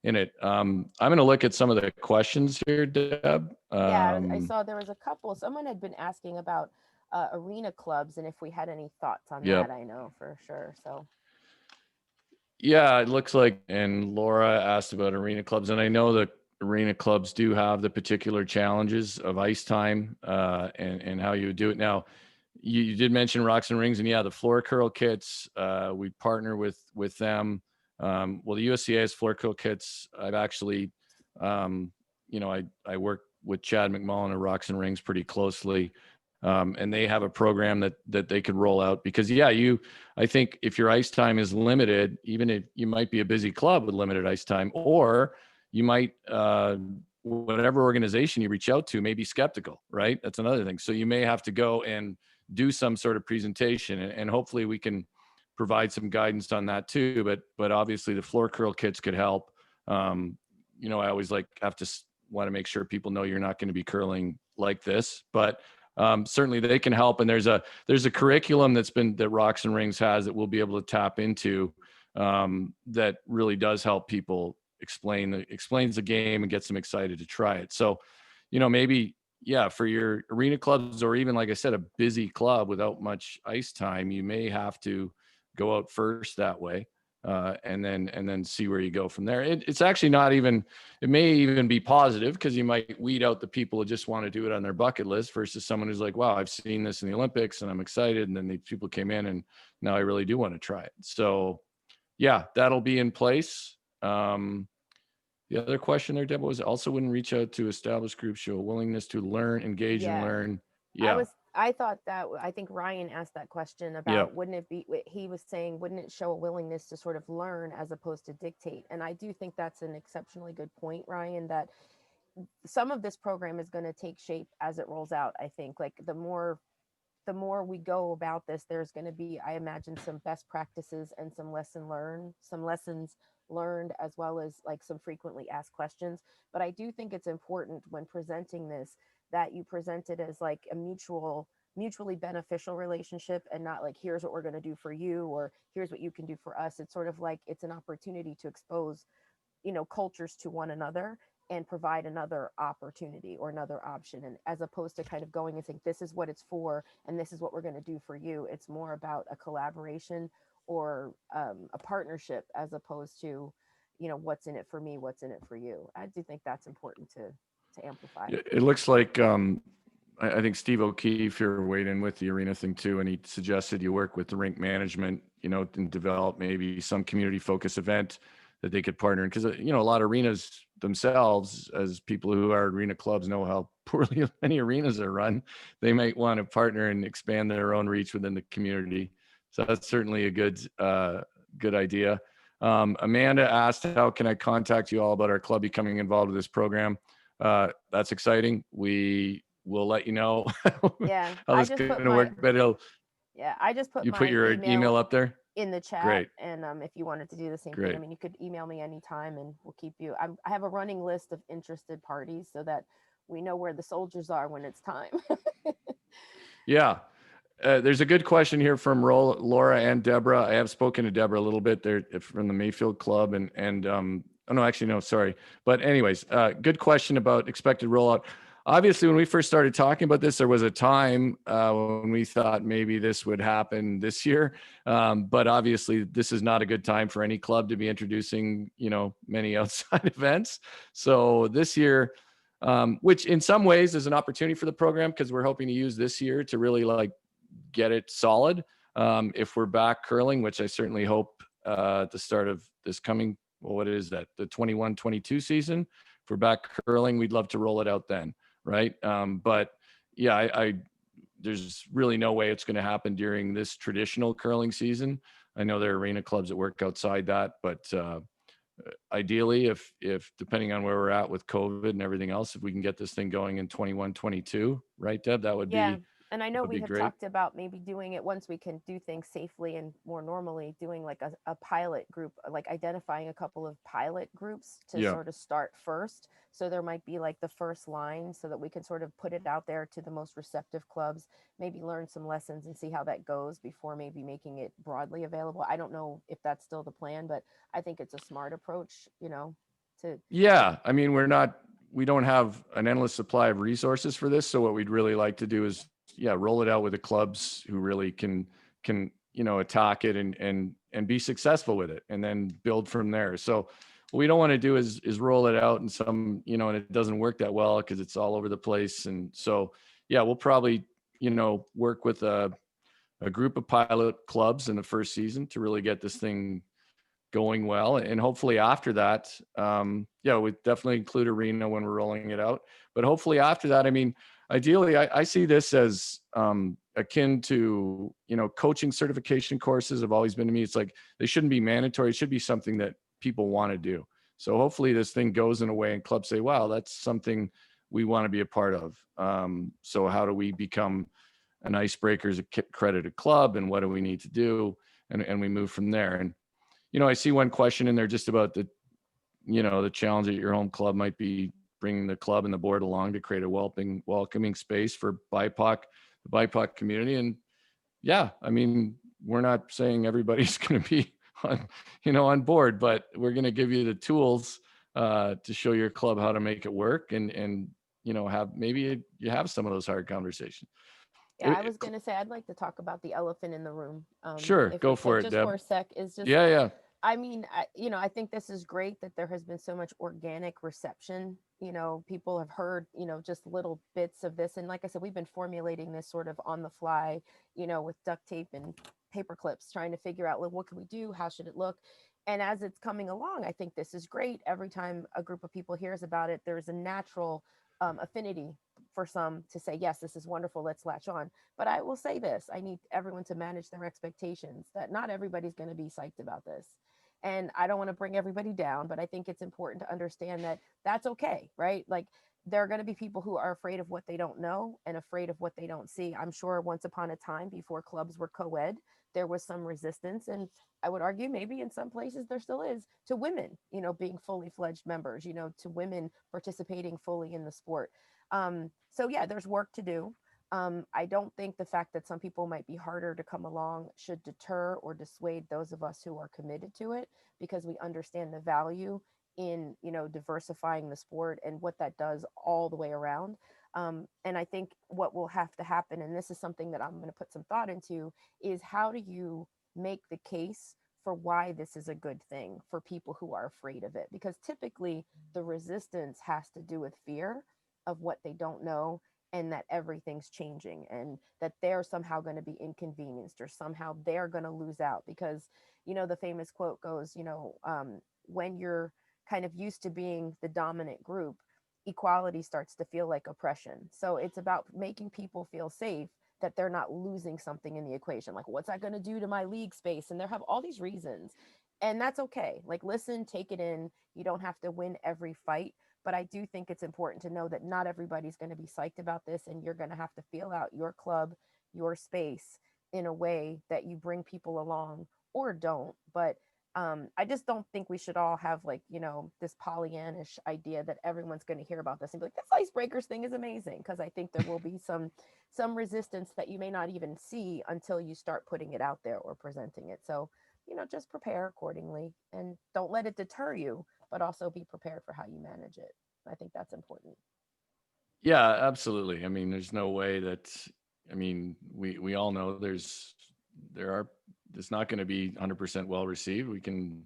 in it. I'm going to look at some of the questions here, Deb. I saw there was a couple. Someone had been asking about arena clubs and if we had any thoughts on that. I know for sure. So. Yeah, it looks like, and Laura asked about arena clubs, and I know that arena clubs do have the particular challenges of ice time and how you would do it. Now, you did mention Rocks and Rings, and yeah, the floor curl kits, we partner with them. Well, the USCA has floor curl kits. I've actually, you know, I work with Chad McMullen at Rocks and Rings pretty closely. And they have a program that they could roll out because I think if your ice time is limited, even if you might be a busy club with limited ice time, or you might, whatever organization you reach out to may be skeptical, right? That's another thing. So you may have to go and do some sort of presentation and hopefully we can provide some guidance on that too. But obviously the floor curl kits could help. I always want to make sure people know you're not going to be curling like this, but certainly they can help. And there's a curriculum that Rocks and Rings has that we'll be able to tap into that really does help people explains the game and gets them excited to try it. So, maybe, for your arena clubs, or even, like I said, a busy club without much ice time, you may have to go out first that way. And then see where you go from there. It's actually not even, it may even be positive, because you might weed out the people who just want to do it on their bucket list versus someone who's like, wow, I've seen this in the Olympics and I'm excited. And then the people came in and now I really do want to try it. So that'll be in place. The other question there, Deborah, was also wouldn't reach out to established groups, show a willingness to learn, engage and learn. I think Ryan asked that question about, wouldn't it be, he was saying, wouldn't it show a willingness to sort of learn as opposed to dictate? And I do think that's an exceptionally good point, Ryan, that some of this program is going to take shape as it rolls out. I think like the more we go about this, there's going to be, I imagine, some best practices and some lessons learned, as well as like some frequently asked questions. But I do think it's important when presenting this that you present it as like a mutually beneficial relationship, and not like, here's what we're going to do for you, or here's what you can do for us. It's sort of like, it's an opportunity to expose, cultures to one another and provide another opportunity or another option. And as opposed to kind of going and saying, this is what it's for, and this is what we're going to do for you. It's more about a collaboration or a partnership, as opposed to, what's in it for me, what's in it for you. I do think that's important to amplify. It looks like, I think Steve O'Keefe here weighed in with the arena thing too, and he suggested you work with the rink management, and develop maybe some community focus event that they could partner in. Because, a lot of arenas themselves, as people who are arena clubs know how poorly many arenas are run, they might want to partner and expand their own reach within the community. So that's certainly a good idea. Amanda asked, how can I contact you all about our club becoming involved with this program? That's exciting. We will let you know how this is going to work. But I just you put your email up there in the chat. Great. And if you wanted to do the same Great. thing, I mean, you could email me anytime and we'll keep you. I have a running list of interested parties so that we know where the soldiers are when it's time. Yeah. There's a good question here from Laura and Deborah. I have spoken to Deborah a little bit. They're from the Mayfield Club and oh no, actually no, sorry. But anyways, good question about expected rollout. Obviously, when we first started talking about this, there was a time when we thought maybe this would happen this year. But obviously, this is not a good time for any club to be introducing, many outside events. So this year, which in some ways is an opportunity for the program, because we're hoping to use this year to really get it solid. If we're back curling, which I certainly hope at the start of this coming, what is that? The 21-22 season. If we're back curling, we'd love to roll it out then. Right. But yeah, there's really no way it's going to happen during this traditional curling season. I know there are arena clubs that work outside that, but ideally, if depending on where we're at with COVID and everything else, if we can get this thing going in 21-22, right, Deb, that would be. And I know we have great. talked about maybe doing it once we can do things safely and more normally, doing like a pilot group, like identifying a couple of pilot groups to sort of start first. So there might be like the first line so that we can sort of put it out there to the most receptive clubs, maybe learn some lessons and see how that goes before maybe making it broadly available. I don't know if that's still the plan, but I think it's a smart approach, I mean, we don't have an endless supply of resources for this. So what we'd really like to do is roll it out with the clubs who really can attack it and be successful with it, and then build from there. So what we don't want to do is roll it out and and it doesn't work that well because it's all over the place. And so we'll probably work with a group of pilot clubs in the first season to really get this thing going well. And hopefully after that, we definitely include arena when we're rolling it out. But hopefully after that, I mean, ideally, I see this as akin to, coaching certification courses have always been to me. It's like, they shouldn't be mandatory. It should be something that people want to do. So hopefully this thing goes in a way and clubs say, wow, that's something we want to be a part of. So how do we become an icebreakers accredited club, and what do we need to do? and we move from there. And, I see one question in there just about the challenge at your home club might be bringing the club and the board along to create a welcoming space for the BIPOC community. And yeah, I mean, we're not saying everybody's going to be on board, but we're going to give you the tools to show your club how to make it work, and maybe you have some of those hard conversations. Yeah, I was going to say, I'd like to talk about the elephant in the room. Sure, go for it, just Deb. for a sec. Is just Yeah. I mean, I think this is great that there has been so much organic reception. People have heard, just little bits of this. And like I said, we've been formulating this sort of on the fly, with duct tape and paper clips, trying to figure out, like, what can we do? How should it look? And as it's coming along, I think this is great. Every time a group of people hears about it, there's a natural affinity for some to say, yes, this is wonderful, let's latch on. But I will say this, I need everyone to manage their expectations, that not everybody's going to be psyched about this. And I don't want to bring everybody down, but I think it's important to understand that that's okay, right? Like, there are going to be people who are afraid of what they don't know and afraid of what they don't see. I'm sure once upon a time, before clubs were co-ed, there was some resistance. And I would argue maybe in some places there still is, to women, being fully fledged members, to women participating fully in the sport. So yeah, there's work to do. I don't think the fact that some people might be harder to come along should deter or dissuade those of us who are committed to it, because we understand the value in, diversifying the sport and what that does all the way around. And I think what will have to happen, and this is something that I'm going to put some thought into, is how do you make the case for why this is a good thing for people who are afraid of it? Because typically the resistance has to do with fear of what they don't know, and that everything's changing, and that they're somehow going to be inconvenienced, or somehow they're going to lose out. Because, the famous quote goes, when you're kind of used to being the dominant group, equality starts to feel like oppression. So it's about making people feel safe, that they're not losing something in the equation. Like, what's that going to do to my league space? And they have all these reasons. And that's okay. Like, listen, take it in. You don't have to win every fight. But I do think it's important to know that not everybody's going to be psyched about this. And you're going to have to feel out your club, your space, in a way that you bring people along, or don't. But I just don't think we should all have, like, this Pollyannish idea that everyone's going to hear about this and be like, this icebreakers thing is amazing. Because I think there will be some resistance that you may not even see until you start putting it out there or presenting it. So, just prepare accordingly, and don't let it deter you, but also be prepared for how you manage it. I think that's important. Yeah, absolutely. I mean, there's no way that, we all know it's not going to be 100% well received. We can,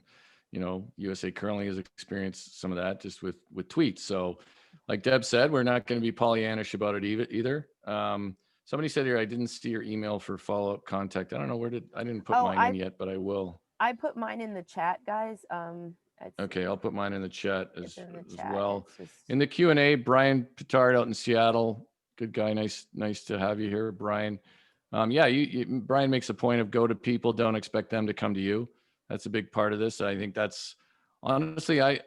USA Curling has experienced some of that just with tweets. So like Deb said, we're not going to be Pollyannish about it either. Somebody said here, I didn't see your email for follow-up contact. I don't know I didn't put mine in yet, but I will. I put mine in the chat, guys. Okay, I'll put mine in the chat as chat. well. In the Q&A, Brian Petard out in Seattle, good guy. Nice to have you here, Brian. Brian makes a point of go to people, don't expect them to come to you. That's a big part of this. I think that's honestly, I'm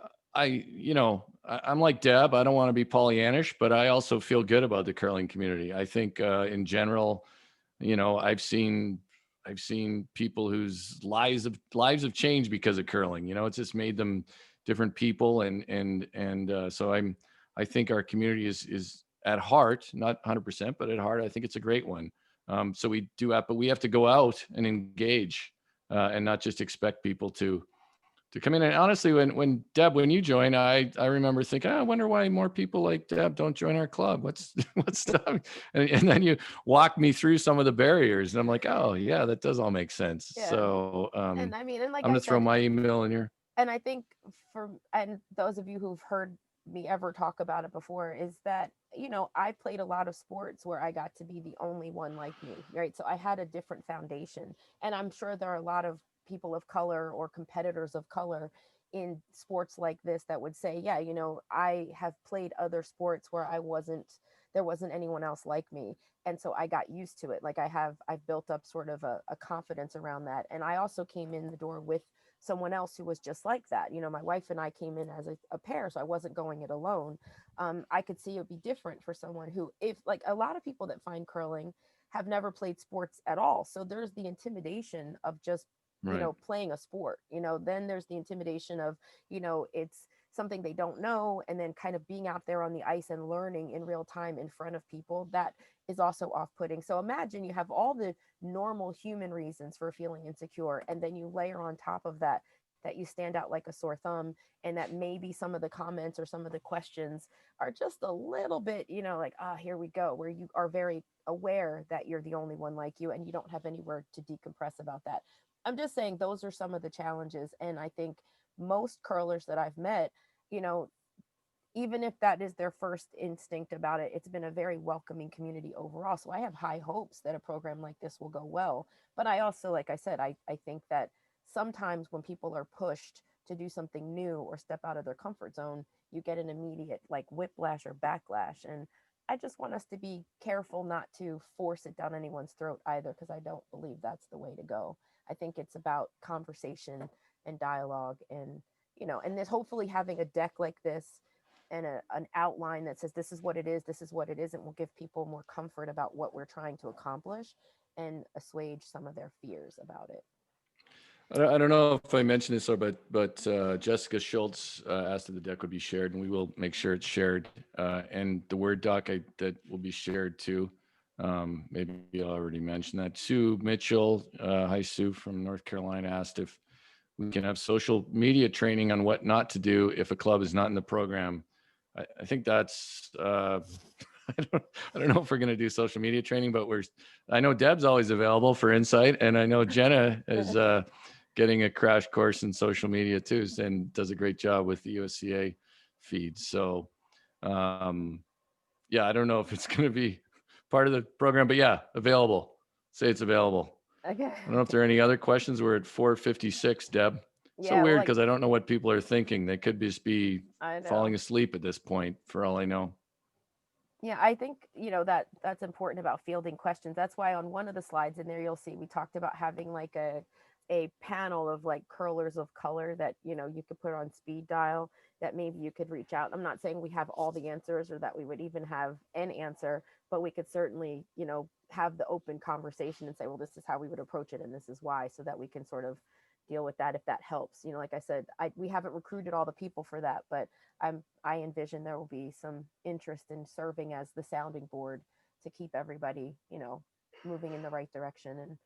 like Deb. I don't want to be Pollyannish, but I also feel good about the curling community. I think in general, I've seen people whose lives have changed because of curling. It's just made them different people, so I think our community is at heart, not 100%, but at heart, I think it's a great one. So we have to go out and engage, and not just expect people to come in. And honestly, when Deb, when you joined, I remember thinking, I wonder why more people like Deb don't join our club. What's stuff? And then you walk me through some of the barriers, and I'm like, oh yeah, that does all make sense. Yeah. So and I'm gonna throw my email in here. And I think and those of you who've heard me ever talk about it before, is that, I played a lot of sports where I got to be the only one like me, right? So I had a different foundation, and I'm sure there are a lot of people of color or competitors of color in sports like this that would say, yeah, I have played other sports where there wasn't anyone else like me. And so I got used to it. Like I've built up sort of a confidence around that. And I also came in the door with someone else who was just like that. My wife and I came in as a pair, so I wasn't going it alone. I could see it would be different for someone who, if like a lot of people that find curling have never played sports at all. So there's the intimidation of just Right. playing a sport. Then there's the intimidation of, it's something they don't know, and then kind of being out there on the ice and learning in real time in front of people, that is also off-putting. So imagine you have all the normal human reasons for feeling insecure, and then you layer on top of that you stand out like a sore thumb, and that maybe some of the comments or some of the questions are just a little bit, like, here we go, where you are very aware that you're the only one like you, and you don't have anywhere to decompress about that. I'm just saying those are some of the challenges. And I think most curlers that I've met, you know, even if that is their first instinct about it, it's been a very welcoming community overall. So I have high hopes that a program like this will go well. But I also, like I said, I think that sometimes when people are pushed to do something new or step out of their comfort zone, you get an immediate like whiplash or backlash. And I just want us to be careful not to force it down anyone's throat either, because I don't believe that's the way to go. I think it's about conversation and dialogue, and and this, hopefully having a deck like this and an outline that says this is what it is, this is what it isn't, will give people more comfort about what we're trying to accomplish and assuage some of their fears about it. I don't know if I mentioned this, but Jessica Schultz asked that the deck would be shared, and we will make sure it's shared. And the Word doc that will be shared too. Maybe I already mentioned that. Sue Mitchell, hi Sue from North Carolina, asked if we can have social media training on what not to do if a club is not in the program. I think that's I don't know if we're going to do social media training, but I know Deb's always available for insight, and I know Jenna is getting a crash course in social media too, and does a great job with the USCA feed. So yeah, I don't know if it's going to be part of the program, but yeah, available. Say it's available. Okay. I don't know if there are any other questions. We're at 4:56, Deb. So Yeah, weird, like, because I don't know what people are thinking. They could just be I know. falling asleep at this point, for all I know. Yeah, I think, that's important about fielding questions. That's why on one of the slides in there, you'll see we talked about having like a panel of like curlers of color that, you could put on speed dial, that maybe you could reach out. I'm not saying we have all the answers or that we would even have an answer, but we could certainly, have the open conversation and say, well, this is how we would approach it, and this is why, so that we can sort of deal with that if that helps. Like I said, we haven't recruited all the people for that, but I envision there will be some interest in serving as the sounding board to keep everybody, moving in the right direction. And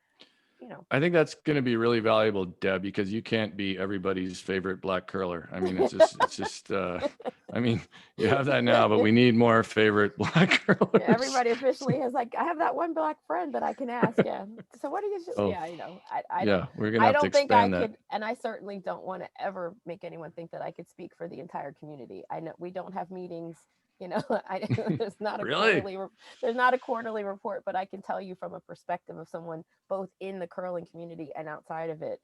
I think that's going to be really valuable, Deb, because you can't be everybody's favorite black curler. I mean, it's just I mean, you have that now, but we need more favorite black curlers. Everybody officially has like, I have that one black friend that I can ask. Yeah. So what do you? Oh, yeah, yeah, we're gonna I have to don't think I expand that. could, and I certainly don't want to ever make anyone think that I could speak for the entire community. I know we don't have meetings. There's not a Really? there's not a quarterly report, but I can tell you from a perspective of someone both in the curling community and outside of it,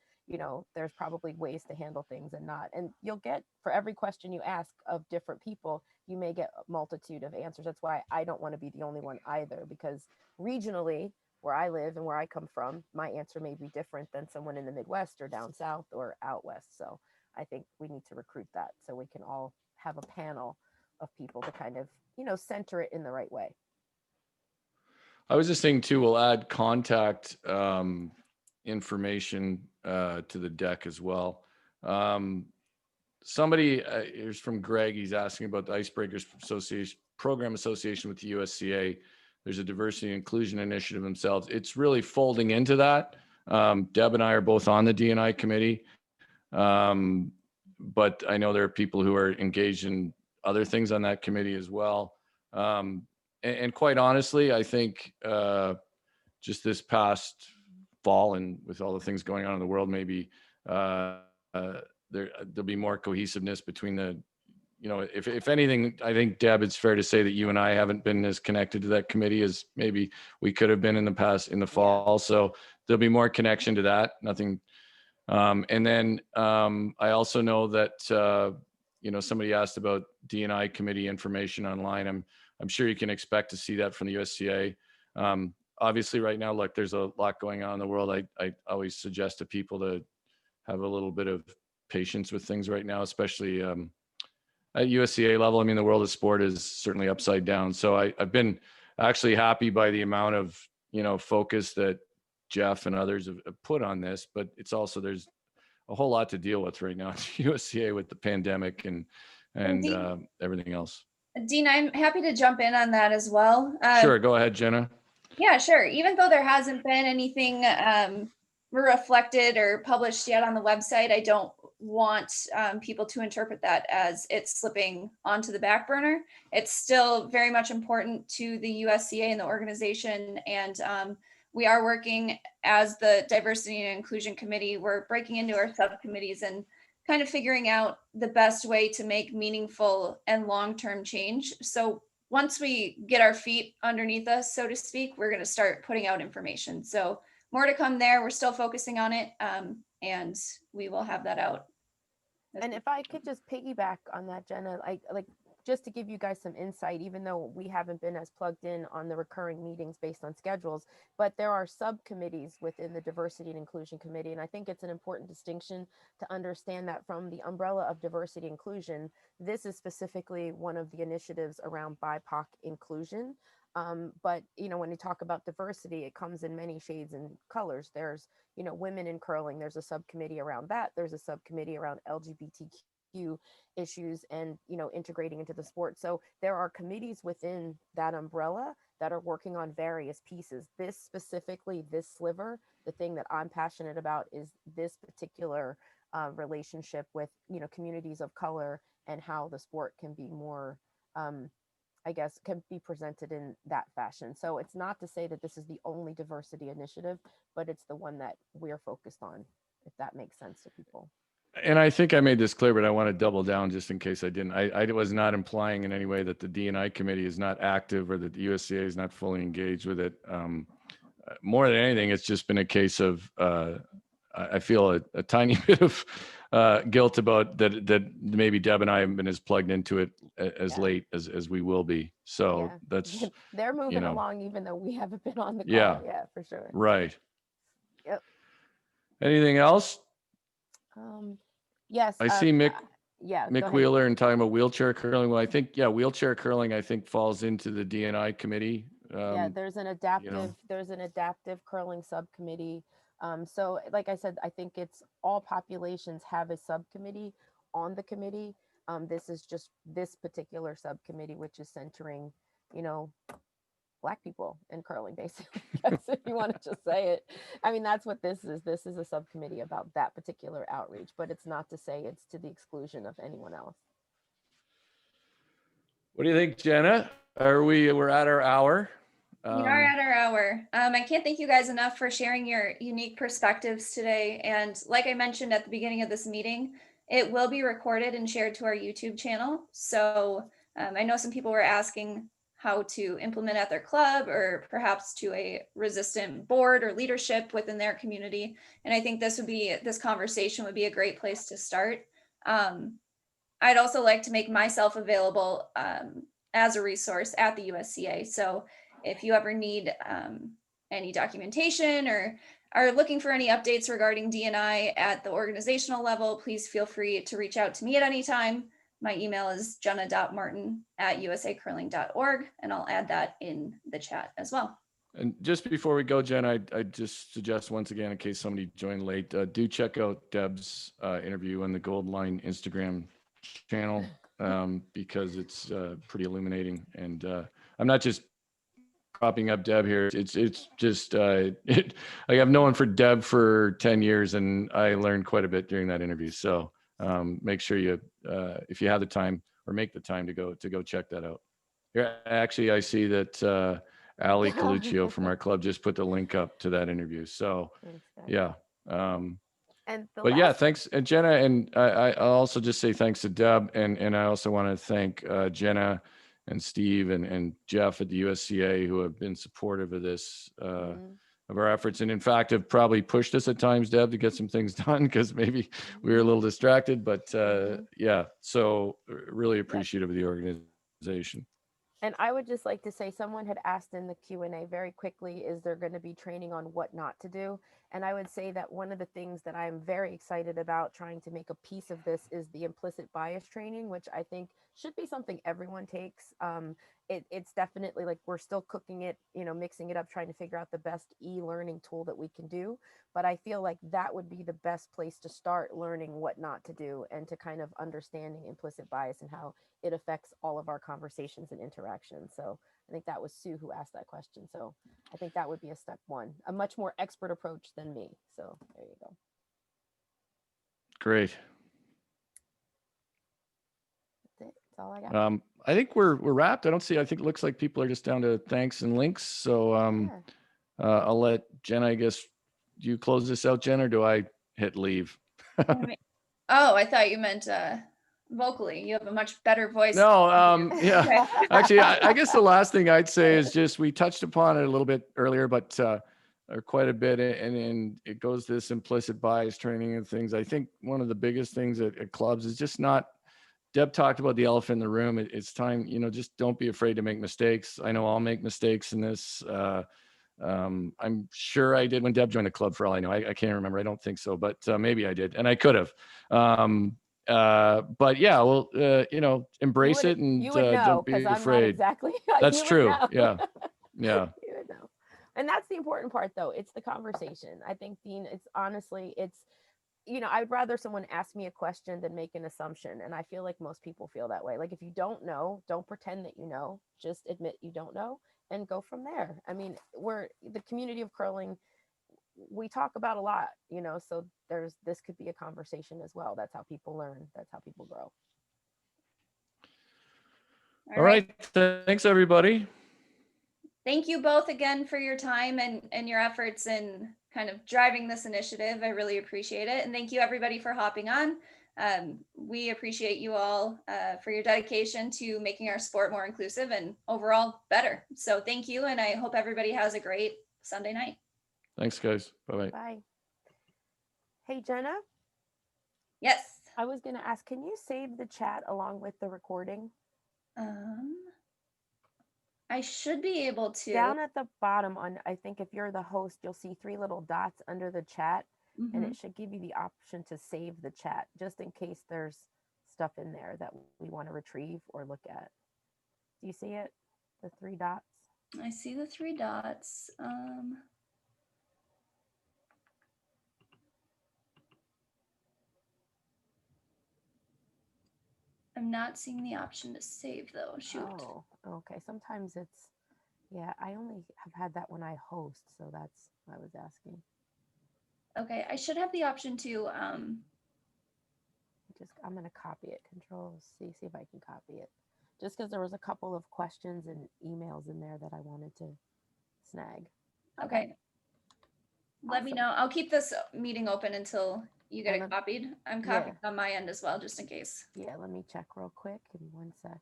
there's probably ways to handle things and not. And you'll get, for every question you ask of different people, you may get a multitude of answers. That's why I don't want to be the only one either, because regionally, where I live and where I come from, my answer may be different than someone in the Midwest or down south or out west. So I think we need to recruit that so we can all have a panel of people to kind of, center it in the right way. I was just saying too, we'll add contact information to the deck as well. Somebody here's from Greg. He's asking about the Icebreakers Association Program Association with the USCA. There's a diversity and inclusion initiative themselves. It's really folding into that. Deb and I are both on the D&I committee, but I know there are people who are engaged in other things on that committee as well. And quite honestly, I think just this past fall, and with all the things going on in the world, maybe there'll be more cohesiveness between the, if anything, I think, Deb, it's fair to say that you and I haven't been as connected to that committee as maybe we could have been in the past, in the fall. So there'll be more connection to that. Nothing. And then I also know that, somebody asked about D&I committee information online. I'm sure you can expect to see that from the USCA. Obviously right now, look, there's a lot going on in the world. I always suggest to people to have a little bit of patience with things right now, especially at USCA level. I mean, the world of sport is certainly upside down. So I've been actually happy by the amount of, focus that Jeff and others have put on this, but it's also, there's a whole lot to deal with right now at USCA with the pandemic and everything else. Dean, I'm happy to jump in on that as well. Sure, go ahead, Jenna. Yeah, sure. Even though there hasn't been anything reflected or published yet on the website, I don't want people to interpret that as it's slipping onto the back burner. It's still very much important to the USCA and the organization. And we are working as the Diversity and Inclusion Committee. We're breaking into our subcommittees and kind of figuring out the best way to make meaningful and long-term change. So once we get our feet underneath us, so to speak, we're going to start putting out information. So more to come there. We're still focusing on it, and we will have that out. And if I could just piggyback on that, Jenna, like just to give you guys some insight, even though we haven't been as plugged in on the recurring meetings based on schedules, but there are subcommittees within the Diversity and Inclusion Committee. And I think it's an important distinction to understand that from the umbrella of diversity inclusion, this is specifically one of the initiatives around BIPOC inclusion. But, you know, when you talk about diversity, it comes in many shades and colors. There's, you know, women in curling, there's a subcommittee around that. There's a subcommittee around LGBTQ issues and, you know, integrating into the sport. So there are committees within that umbrella that are working on various pieces. This specifically, this sliver, the thing that I'm passionate about is this particular relationship with, you know, communities of color and how the sport can be more, I guess, can be presented in that fashion. So it's not to say that this is the only diversity initiative, but it's the one that we're focused on, if that makes sense to people. And I think I made this clear, but I want to double down just in case I didn't. I was not implying in any way that the D&I committee is not active or that the USCA is not fully engaged with it. More than anything, it's just been a case of, I feel a tiny bit of guilt about that maybe Deb and I haven't been as plugged into it as late as we will be. So that's, they're moving along even though we haven't been on the call. Yeah, for sure. Right. Yep. Anything else? Yes. I see Mick Mick Wheeler and talking about wheelchair curling. Well, I think, wheelchair curling, I think falls into the D&I committee. There's an adaptive curling subcommittee. So like I said, I think it's all populations have a subcommittee on the committee. This is just this particular subcommittee, which is centering, you know, Black people in curling, basically, if you want to just say it. I mean, that's what this is. This is a subcommittee about that particular outreach, but it's not to say it's to the exclusion of anyone else. What do you think, Jenna? We're at our hour. We are at our hour. I can't thank you guys enough for sharing your unique perspectives today. And like I mentioned at the beginning of this meeting, it will be recorded and shared to our YouTube channel. So I know some people were asking how to implement at their club or perhaps to a resistant board or leadership within their community. And I think this conversation would be a great place to start. I'd also like to make myself available as a resource at the USCA. So if you ever need any documentation or are looking for any updates regarding D&I at the organizational level, please feel free to reach out to me at any time. My email is jenna.martin@usacurling.org, and I'll add that in the chat as well. And just before we go, Jen, I just suggest once again, in case somebody joined late, do check out Deb's interview on the Gold Line Instagram channel because it's pretty illuminating. And I'm not just propping up Deb here. It's just I have known for Deb for 10 years, and I learned quite a bit during that interview. So make sure you, if you have the time or make the time to go check that out. Here, actually, I see that Ali Coluccio from our club just put the link up to that interview. So yeah. Thanks, Jenna. And I'll also just say thanks to Deb. And I also want to thank Jenna and Steve and Jeff at the USCA who have been supportive of this, of our efforts. And in fact, have probably pushed us at times, Deb, to get some things done because maybe we were a little distracted, but so really appreciative of the organization. And I would just like to say, someone had asked in the Q&A very quickly, is there going to be training on what not to do? And I would say that one of the things that I'm very excited about trying to make a piece of this is the implicit bias training, which I think should be something everyone takes. It's definitely like we're still cooking it, mixing it up, trying to figure out the best e-learning tool that we can do. But I feel like that would be the best place to start learning what not to do, and to kind of understanding implicit bias and how it affects all of our conversations and interactions. So I think that was Sue who asked that question. So I think that would be a step one, a much more expert approach than me. So there you go. Great. That's it. That's all I got. I think we're wrapped. I think it looks like people are just down to thanks and links. So I'll let Jen, I guess, do you close this out, Jen, or do I hit leave? Oh, I thought you meant vocally. You have a much better voice. No, yeah. Actually, I guess the last thing I'd say is just, we touched upon it a little bit earlier, but or quite a bit, and it goes to this implicit bias training and things. I think one of the biggest things at clubs is just not, Deb talked about the elephant in the room. It's time, just don't be afraid to make mistakes. I know I'll make mistakes in this. I'm sure I did when Deb joined the club, for all I know. I can't remember. I don't think so, but maybe I did, and I could have. But yeah, well, embrace it and don't be afraid. Exactly. That's true. Yeah. Yeah. You would know. And that's the important part, though. It's the conversation. I think, Dean, it's honestly, I'd rather someone ask me a question than make an assumption. And I feel like most people feel that way. Like, if you don't know, don't pretend that you know, just admit you don't know and go from there. I mean, we're the community of curling. We talk about a lot, so this could be a conversation as well. That's how people learn. That's how people grow. All right. Thanks, everybody. Thank you both again for your time and your efforts in kind of driving this initiative. I really appreciate it. And thank you, everybody, for hopping on. We appreciate you all for your dedication to making our sport more inclusive and overall better. So thank you. And I hope everybody has a great Sunday night. Thanks, guys. Bye-bye. Bye. Hey, Jenna? Yes. I was going to ask, can you save the chat along with the recording? I should be able to. Down at the bottom, I think if you're the host, you'll see 3 little dots under the chat, and it should give you the option to save the chat, just in case there's stuff in there that we want to retrieve or look at. Do you see it? The 3 dots? I see the 3 dots. I'm not seeing the option to save, though. Shoot. Oh, okay. Sometimes it's, yeah, I only have had that when I host, so that's why I was asking. Okay, I should have the option to, I'm going to copy it. Control C, see if I can copy it. Just because there was a couple of questions and emails in there that I wanted to snag. Okay. Let me know. I'll keep this meeting open until you get it copied. I'm copied on my end as well, just in case. Yeah, let me check real quick. Give me 1 sec.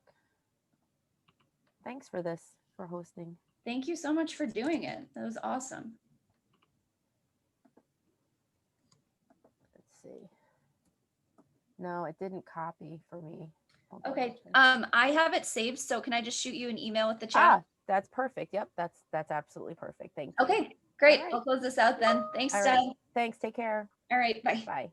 Thanks for this, for hosting. Thank you so much for doing it. That was awesome. Let's see. No, it didn't copy for me. Okay. I have it saved, so can I just shoot you an email with the chat? That's perfect. Yep, that's absolutely perfect. Thank you. Okay, great. Right. I'll close this out then. Thanks, All Deb. right. Thanks. Take care. All right, bye. Bye.